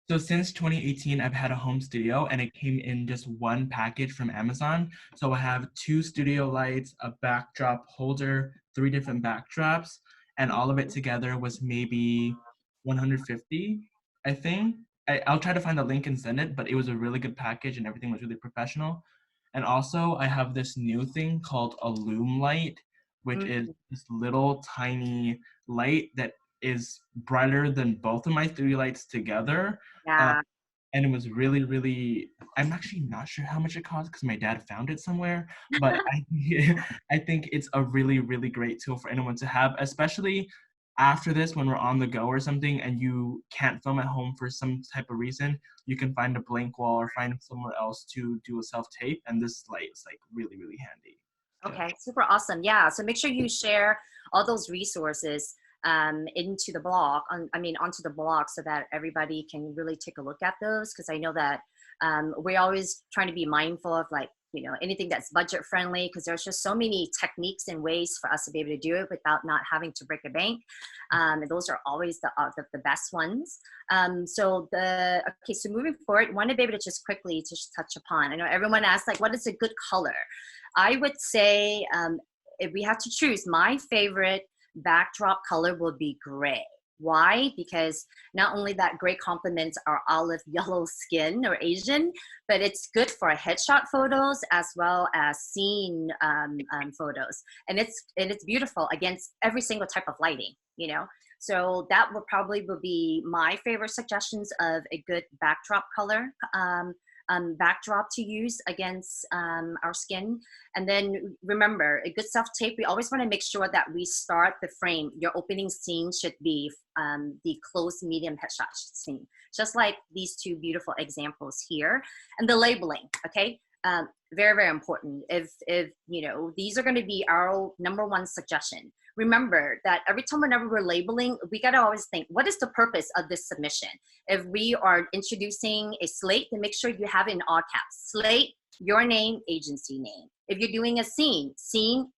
S5: So since 2018, I've had a home studio, and it came in just one package from Amazon. So I have 2 studio lights, a backdrop holder, 3 different backdrops, and all of it together was maybe $150, I think. I'll try to find the link and send it, but it was a really good package and everything was really professional. And also I have this new thing called a loom light, which is this little tiny light that is brighter than both of my 3 lights together.
S1: Yeah.
S5: And it was really, really, I'm actually not sure how much it cost because my dad found it somewhere, but I think it's a really, really great tool for anyone to have, especially after this when we're on the go or something and you can't film at home for some type of reason. You can find a blank wall or find somewhere else to do a self-tape, and this light is like really, really handy.
S1: Okay, super awesome. Yeah, so make sure you share all those resources into the blog, onto the blog, so that everybody can really take a look at those, because I know that we're always trying to be mindful of like anything that's budget friendly, because there's just so many techniques and ways for us to be able to do it without not having to break a bank. And those are always the best ones. So moving forward, want to be able to just quickly just touch upon, I know everyone asks, like, what is a good color? I would say, if we have to choose, my favorite backdrop color will be gray. Why? Because not only that gray complements our olive yellow skin or Asian, but it's good for will photos as well as scene photos. And it's beautiful against every single type of lighting, So that will be my favorite suggestions of a good backdrop color. Backdrop to use against our skin. And then remember, a good self-tape, we always want to make sure that we start the frame. Your opening scene should be the close medium headshot scene, just like these two beautiful examples here. And the labeling, okay? Very, very important. If these are going to be our number one suggestion. Remember that every time whenever we're labeling, we got to always think, what is the purpose of this submission? If we are introducing a slate, then make sure you have it in all caps. Slate, your name, agency name. If you're doing a scene,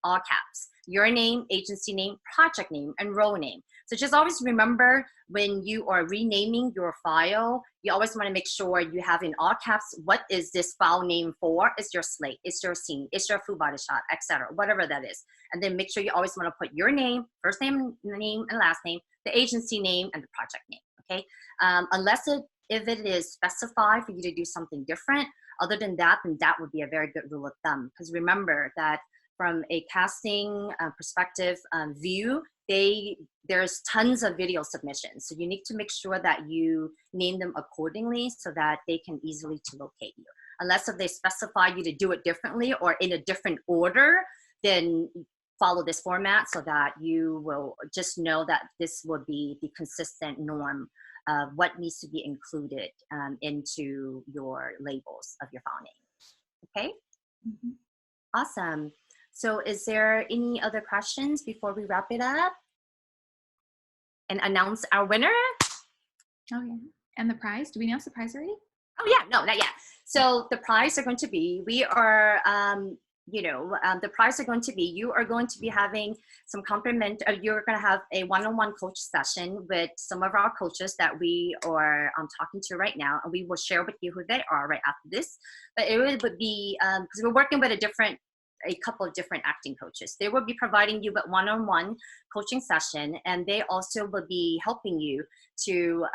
S1: all caps. Your name, agency name, project name, and role name. So just always remember, when you are renaming your file, you always want to make sure you have in all caps, what is this file name for? It's your slate, it's your scene, it's your full body shot, etc., whatever that is. And then make sure you always want to put your name, first name and last name, the agency name, and the project name, okay? Unless if it is specified for you to do something different, other than that, then that would be a very good rule of thumb. Because remember that from a casting perspective view, there's tons of video submissions. So you need to make sure that you name them accordingly so that they can easily to locate you. Unless if they specify you to do it differently or in a different order, then follow this format so that you will just know that this will be the consistent norm of what needs to be included into your labels of your file name. Okay? Mm-hmm. Awesome. So is there any other questions before we wrap it up and announce our winner?
S2: Oh yeah, and the prize, do we announce the prize already?
S1: Oh yeah, no, not yet. So the prize are going to be, the prize are going to be, you are going to be having some you're going to have a one-on-one coach session with some of our coaches that we are talking to right now, and we will share with you who they are right after this. But it would be, because we're working with a couple of different acting coaches. They will be providing you with one-on-one coaching session, and they also will be helping you to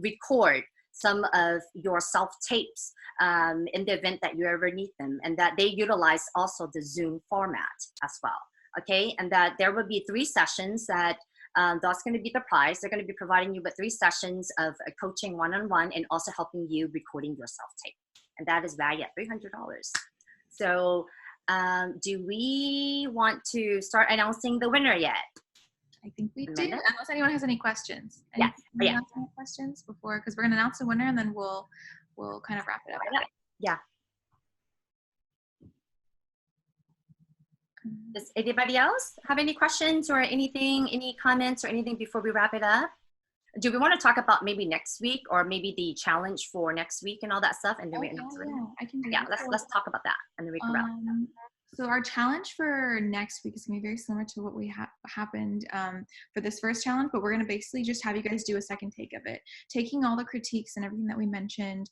S1: record some of your self-tapes in the event that you ever need them, and that they utilize also the Zoom format as well, okay? And that there will be 3 sessions that that's going to be the prize. They're going to be providing you with 3 sessions of coaching one-on-one and also helping you recording your self-tape. And that is valued at $300. So do we want to start announcing the winner yet?
S2: I think we did, unless anyone has any questions.
S1: Yes.
S2: Any questions before, because we're going to announce the winner and then we'll kind of wrap it up.
S1: Yeah. Does anybody else have any questions or anything, any comments or anything before we wrap it up? Do we want to talk about maybe next week or maybe the challenge for next week and all that stuff? And then we announce it.
S2: I can do
S1: that. Let's talk about that and then we can wrap it up.
S2: So our challenge for next week is going to be very similar to what we happened for this first challenge, but we're going to basically just have you guys do a second take of it, taking all the critiques and everything that we mentioned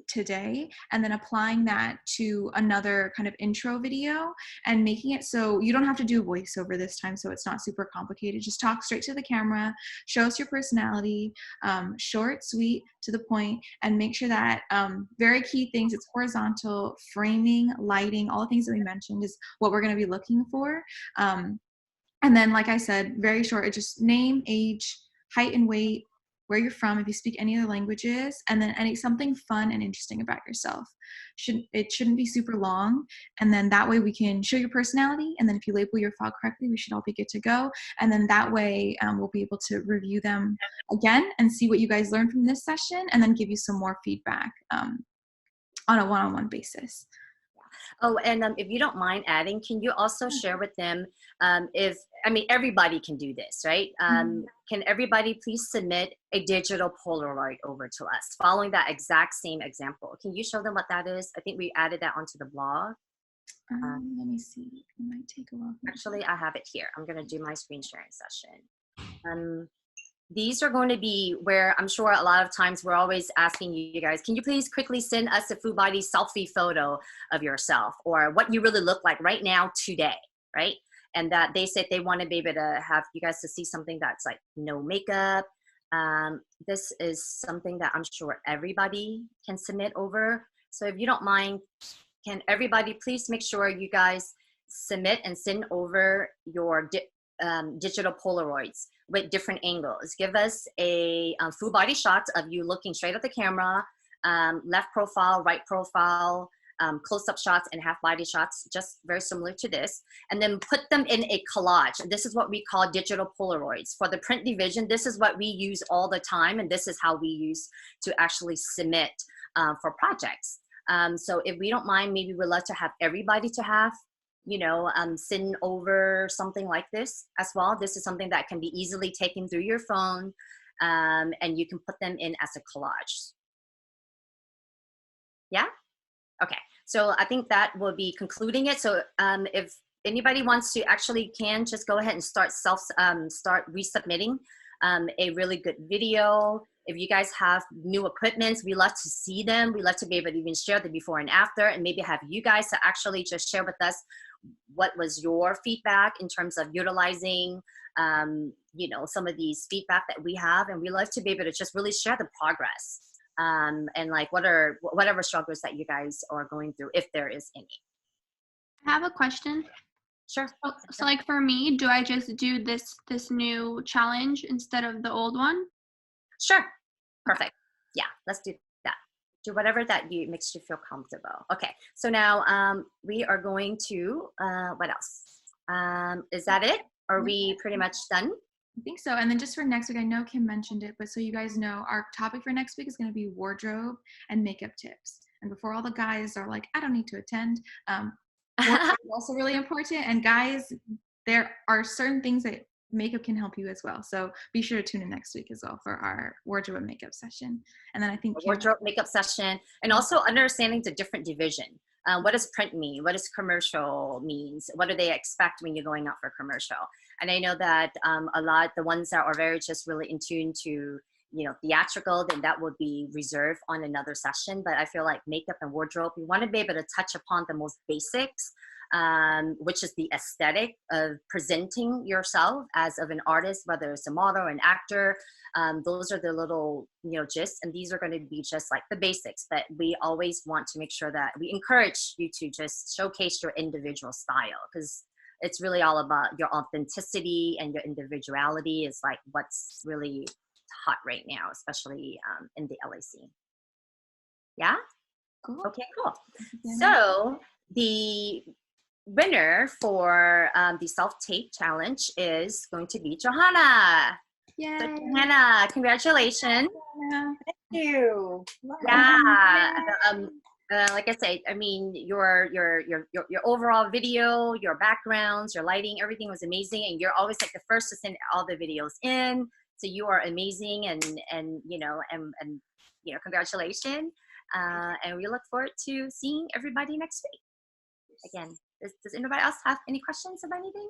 S2: today, and then applying that to another kind of intro video and making it so you don't have to do voiceover this time, so it's not super complicated. Just talk straight to the camera, show us your personality, short, sweet, to the point, and make sure that very key things, it's horizontal, framing, lighting, all the things that we mentioned is what we're going to be looking for. And then, like I said, very short, it's just name, age, height and weight, where you're from, if you speak any other languages, and then something fun and interesting about yourself. It shouldn't be super long, and then that way we can show your personality, and then if you label your file correctly, we should all be good to go, and then that way we'll be able to review them again and see what you guys learned from this session, and then give you some more feedback on a one-on-one basis.
S1: Oh, and if you don't mind adding, can you also share with them everybody can do this, right? Can everybody please submit a digital Polaroid over to us following that exact same example? Can you show them what that is? I think we added that onto the blog.
S2: Let me see. It might take a while.
S1: Actually, I have it here. I'm going to do my screen sharing session. These are going to be where I'm sure a lot of times we're always asking you guys, can you please quickly send us a full body selfie photo of yourself or what you really look like right now today, right? And that they said they want to be able to have you guys to see something that's like no makeup. This is something that I'm sure everybody can submit over. So if you don't mind, can everybody please make sure you guys submit and send over your digital Polaroids with different angles. Give us a full body shot of you looking straight at the camera, left profile, right profile, close-up shots and half body shots, just very similar to this, and then put them in a collage. This is what we call digital Polaroids. For the print division, this is what we use all the time, and this is how we use to actually submit for projects. So if we don't mind, maybe we'd love to have everybody to have send over something like this as well. This is something that can be easily taken through your phone, and you can put them in as a collage. Yeah? Okay, so I think that will be concluding it. So if anybody wants to actually just go ahead and start resubmitting a really good video. If you guys have new equipments, we love to see them. We love to be able to even share the before and after, and maybe have you guys to actually just share with us what was your feedback in terms of utilizing, some of these feedback that we have. And we love to be able to just really share the progress and like whatever struggles that you guys are going through, if there is any.
S9: I have a question.
S1: Sure.
S9: So like for me, do I just do this new challenge instead of the old one?
S1: Sure. Perfect. Yeah, let's do that. Do whatever that makes you feel comfortable. Okay, so now we are going to, what else? Is that it? Are we pretty much done?
S2: I think so. And then just for next week, I know Kim mentioned it, but so you guys know, our topic for next week is going to be wardrobe and makeup tips. And before all the guys are like, I don't need to attend, wardrobe is also really important. And guys, there are certain things that makeup can help you as well. So be sure to tune in next week as well for our wardrobe and makeup session. And then I think
S1: wardrobe makeup session, and also understanding the different division. What does print mean? What does commercial means? What do they expect when you're going out for commercial? And I know that a lot, the ones that are very just really in tune to, theatrical, then that would be reserved on another session. But I feel like makeup and wardrobe, we want to be able to touch upon the most basics, which is the aesthetic of presenting yourself as of an artist, whether it's a model or an actor. Those are the little, gist, and these are going to be just like the basics, but we always want to make sure that we encourage you to just showcase your individual style, because it's really all about your authenticity, and your individuality is like what's really hot right now, especially in the LA scene. Yeah?
S2: Cool.
S1: Okay, cool.
S2: Yeah.
S1: So the winner for the Selftape challenge is going to be Johanna.
S2: Yay.
S1: So Johanna, congratulations.
S12: Thank you.
S1: Yeah. Like I said, I mean, your overall video, your backgrounds, your lighting, everything was amazing, and you're always like the first to send all the videos in. So you are amazing, and congratulations. And we look forward to seeing everybody next week. Again, does anybody else have any questions about anything?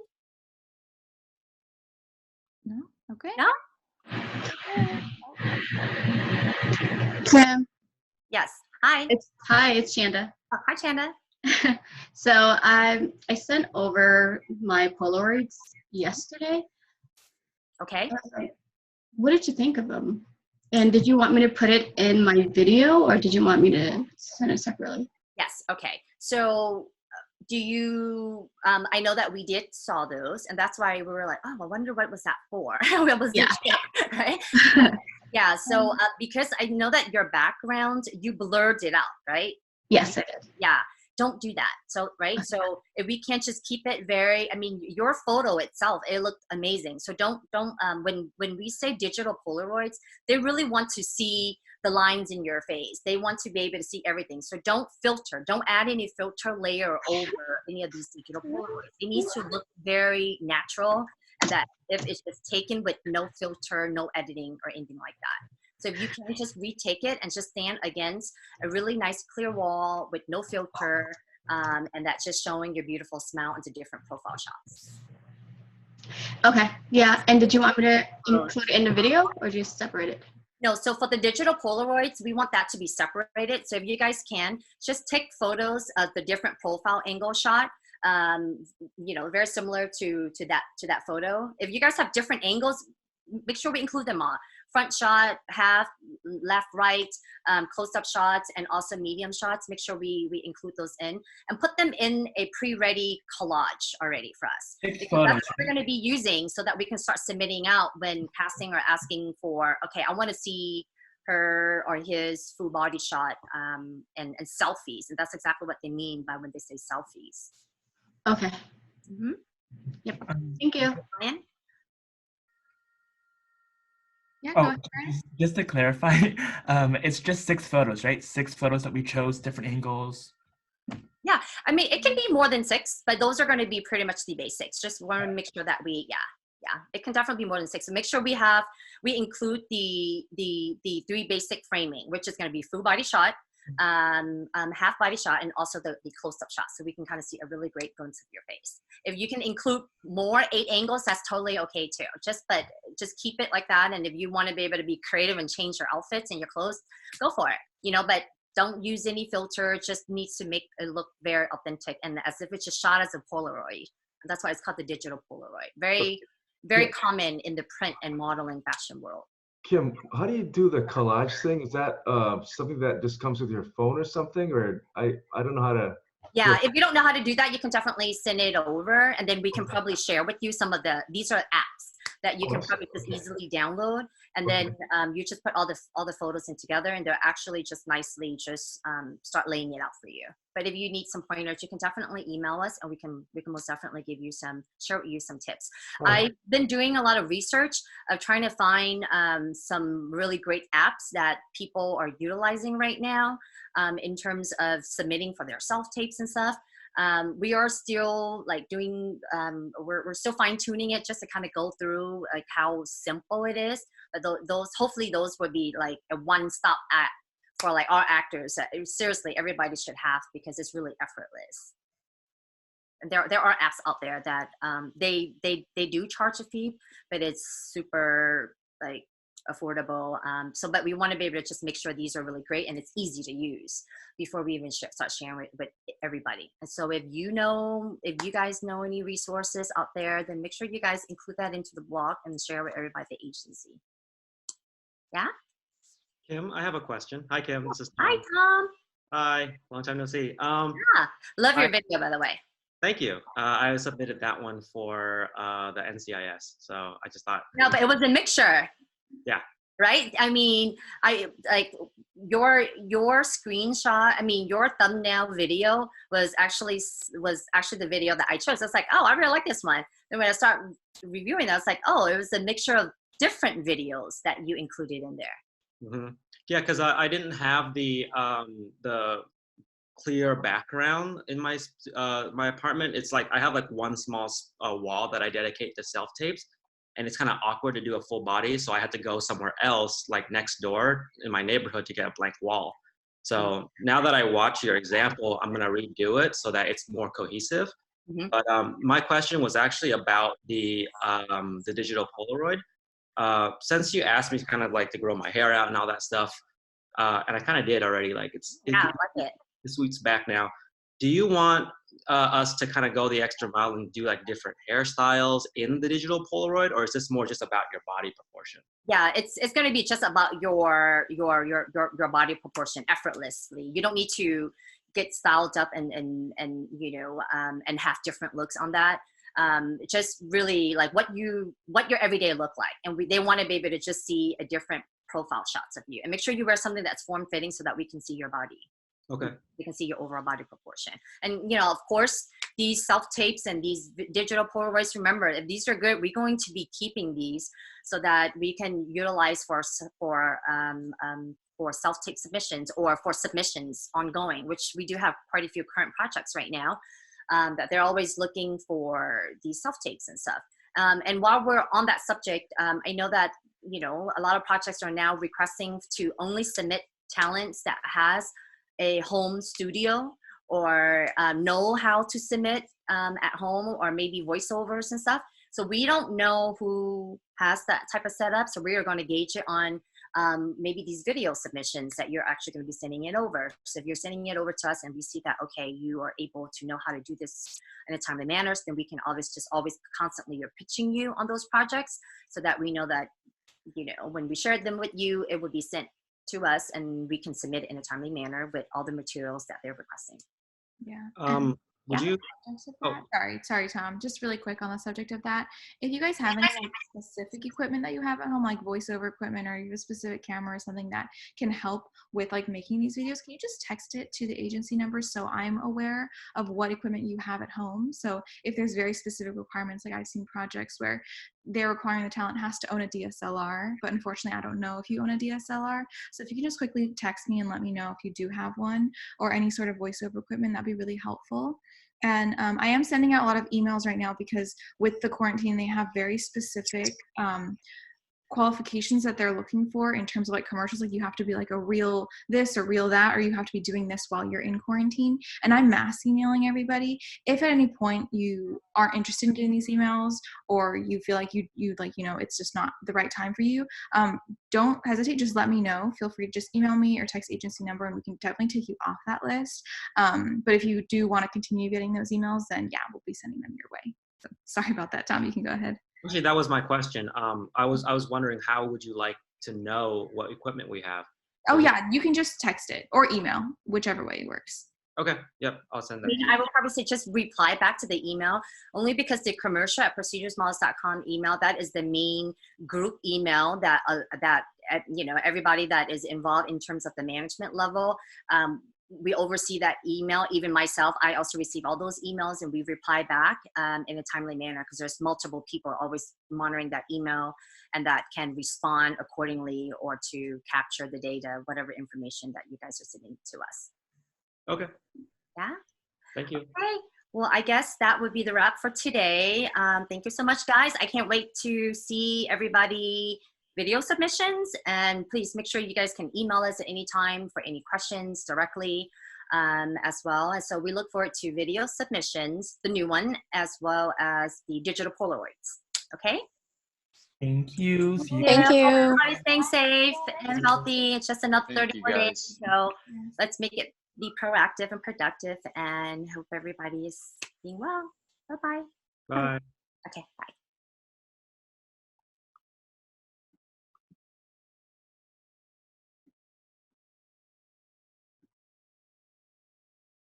S2: No? Okay.
S1: No?
S14: Kim.
S1: Yes. Hi.
S14: It's Chanda.
S1: Oh, hi, Chanda.
S14: So I sent over my Polaroids yesterday.
S1: Okay.
S14: What did you think of them? And did you want me to put it in my video, or did you want me to send it separately?
S1: Yes. Okay. So do you, I know that we saw those, and that's why we were like, oh, I wonder what was that for? What was the trick, right? Yeah. So because I know that your background, you blurred it out, right?
S14: Yes, I did.
S1: Yeah. don't do that. So, right. So if we can't just keep it very, I mean, your photo itself, it looked amazing. So when we say digital Polaroids, they really want to see the lines in your face. They want to be able to see everything. So don't filter, don't add any filter layer over any of these digital Polaroids. It needs to look very natural, and that if it's just taken with no filter, no editing or anything like that. So if you can just retake it and just stand against a really nice clear wall with no filter, and that's just showing your beautiful smile into different profile shots.
S14: Okay, yeah. And did you want me to include it in the video or just separate it?
S1: No, so for the digital Polaroids, we want that to be separated. So if you guys can, just take photos of the different profile angle shot, you know, very similar to that photo. If you guys have different angles, make sure we include them all. Front shot, half, left, right, close-up shots, and also medium shots. Make sure we include those in and put them in a pre-ready collage already for us. Because that's what we're going to be using so that we can start submitting out when casting or asking for, okay, I want to see her or his full body shot and selfies. And that's exactly what they mean by when they say selfies.
S14: Okay.
S1: Mm-hmm.
S14: Yep. Thank you.
S1: Ryan?
S9: Yeah, go ahead.
S5: Just to clarify, it's just 6 photos, right? 6 photos that we chose, different angles.
S1: Yeah, I mean, it can be more than 6, but those are going to be pretty much the basics. Just want to make sure that we, it can definitely be more than 6. So make sure we include the 3 basic framing, which is going to be full body shot, half body shot, and also the close-up shot, so we can kind of see a really great glimpse of your face. If you can include more 8 angles, that's totally okay too. But just keep it like that. And if you want to be able to be creative and change your outfits and your clothes, go for it. You know, but don't use any filter. It just needs to make it look very authentic and as if it's just shot as a Polaroid. That's why it's called the digital Polaroid. Very, very common in the print and modeling fashion world.
S7: Kim, how do you do the collage thing? Is that something that just comes with your phone or something? Or I don't know how to.
S1: Yeah, if you don't know how to do that, you can definitely send it over, and then we can probably share with you some of these are apps that you can probably just easily download, and then you just put all the photos in together, and they're actually just nicely just start laying it out for you. But if you need some pointers, you can definitely email us, and we can most definitely share with you some tips. I've been doing a lot of research of trying to find some really great apps that people are utilizing right now in terms of submitting for their self-tapes and stuff. We are still like doing, we're still fine tuning it just to kind of go through like how simple it is. But hopefully those would be like a one-stop app for like our actors that seriously everybody should have, because it's really effortless. And there are apps out there that they do charge a fee, but it's super like affordable. But we want to be able to just make sure these are really great and it's easy to use before we even start sharing it with everybody. And so if you guys know any resources out there, then make sure you guys include that into the blog and share with everybody at the agency. Yeah?
S15: Kim, I have a question. Hi, Kim. This is Tom.
S1: Hi, Tom.
S15: Hi. Long time no see.
S1: Love your video, by the way.
S15: Thank you. I submitted that one for the NCIS, so I just thought.
S1: No, but it was a mixture.
S15: Yeah.
S1: Right? I mean, I like your screenshot. I mean, your thumbnail video was actually the video that I chose. I was like, oh, I really like this one. Then when I start reviewing it, I was like, oh, it was a mixture of different videos that you included in there.
S15: Mm-hmm. Yeah, because I didn't have the clear background in my my apartment. It's like I have like one small wall that I dedicate to self-tapes, and it's kind of awkward to do a full body, so I had to go somewhere else, like next door in my neighborhood, to get a blank wall. So now that I watch your example, I'm gonna redo it so that it's more cohesive. Mm-hmm. But my question was actually about the digital Polaroid. Since you asked me kind of like to grow my hair out and all that stuff, and I kind of did already, like I like it. The sweet's back now. Do you want us to kind of go the extra mile and do like different hairstyles in the digital Polaroid, or is this more just about your body proportion?
S1: Yeah, it's going to be just about your body proportion effortlessly. You don't need to get styled up and you know and have different looks on that. Just really like what your everyday look like, and they want to be able to just see a different profile shots of you, and make sure you wear something that's form-fitting so that we can see your body.
S15: Okay.
S1: You can see your overall body proportion. And, you know, of course, these self-tapes and these digital Polaroids, remember, if these are good, we're going to be keeping these so that we can utilize for self-tape submissions or for submissions ongoing, which we do have quite a few current projects right now that they're always looking for these self-tapes and stuff. And while we're on that subject, I know that, you know, a lot of projects are now requesting to only submit talents that has a home studio or know how to submit at home, or maybe voiceovers and stuff. So we don't know who has that type of setup. So we are going to gauge it on maybe these video submissions that you're actually going to be sending it over. So if you're sending it over to us and we see that, okay, you are able to know how to do this in a timely manner, then we can always constantly you're pitching you on those projects so that we know that, you know, when we shared them with you, it would be sent to us and we can submit it in a timely manner with all the materials that they're requesting.
S2: Yeah.
S15: Would you?
S2: Sorry, Tom. Just really quick on the subject of that. If you guys have any like, specific equipment that you have at home, like voiceover equipment, or you have a specific camera or something that can help with like making these videos, can you just text it to the agency number so I'm aware of what equipment you have at home? So if there's very specific requirements, like I've seen projects where they're requiring the talent has to own a DSLR, but unfortunately I don't know if you own a DSLR. So if you can just quickly text me and let me know if you do have one or any sort of voiceover equipment, that'd be really helpful. And I am sending out a lot of emails right now because with the quarantine, they have very specific qualifications that they're looking for in terms of like commercials. Like you have to be like a real this or real that, or you have to be doing this while you're in quarantine. And I'm mass emailing everybody. If at any point you aren't interested in doing these emails, or you feel like you like, you know, it's just not the right time for you, don't hesitate. Just let me know. Feel free to just email me or text agency number and we can definitely take you off that list. But if you do want to continue getting those emails, then yeah, we'll be sending them your way. So sorry about that, Tom. You can go ahead.
S15: Actually, that was my question. I was wondering, how would you like to know what equipment we have?
S2: Oh yeah, you can just text it or email, whichever way works.
S15: Okay. Yep. I'll send that.
S1: I will probably say just reply back to the email, only because the commercial at proceduresmodels.com email, that is the main group email that you know, everybody that is involved in terms of the management level. We oversee that email. Even myself, I also receive all those emails and we reply back in a timely manner because there's multiple people always monitoring that email and that can respond accordingly or to capture the data, whatever information that you guys are sending to us.
S15: Okay.
S1: Yeah.
S15: Thank you.
S1: Okay. Well, I guess that would be the wrap for today. Thank you so much, guys. I can't wait to see everybody video submissions, and please make sure you guys can email us at any time for any questions directly as well. And so we look forward to video submissions, the new one, as well as the digital Polaroids. Okay.
S5: Thank you. See you.
S8: Thank you.
S1: Everybody's staying safe and healthy. It's just another 30 more days. So let's make it be proactive and productive and hope everybody is being well. Bye-bye.
S15: Bye.
S1: Okay, bye.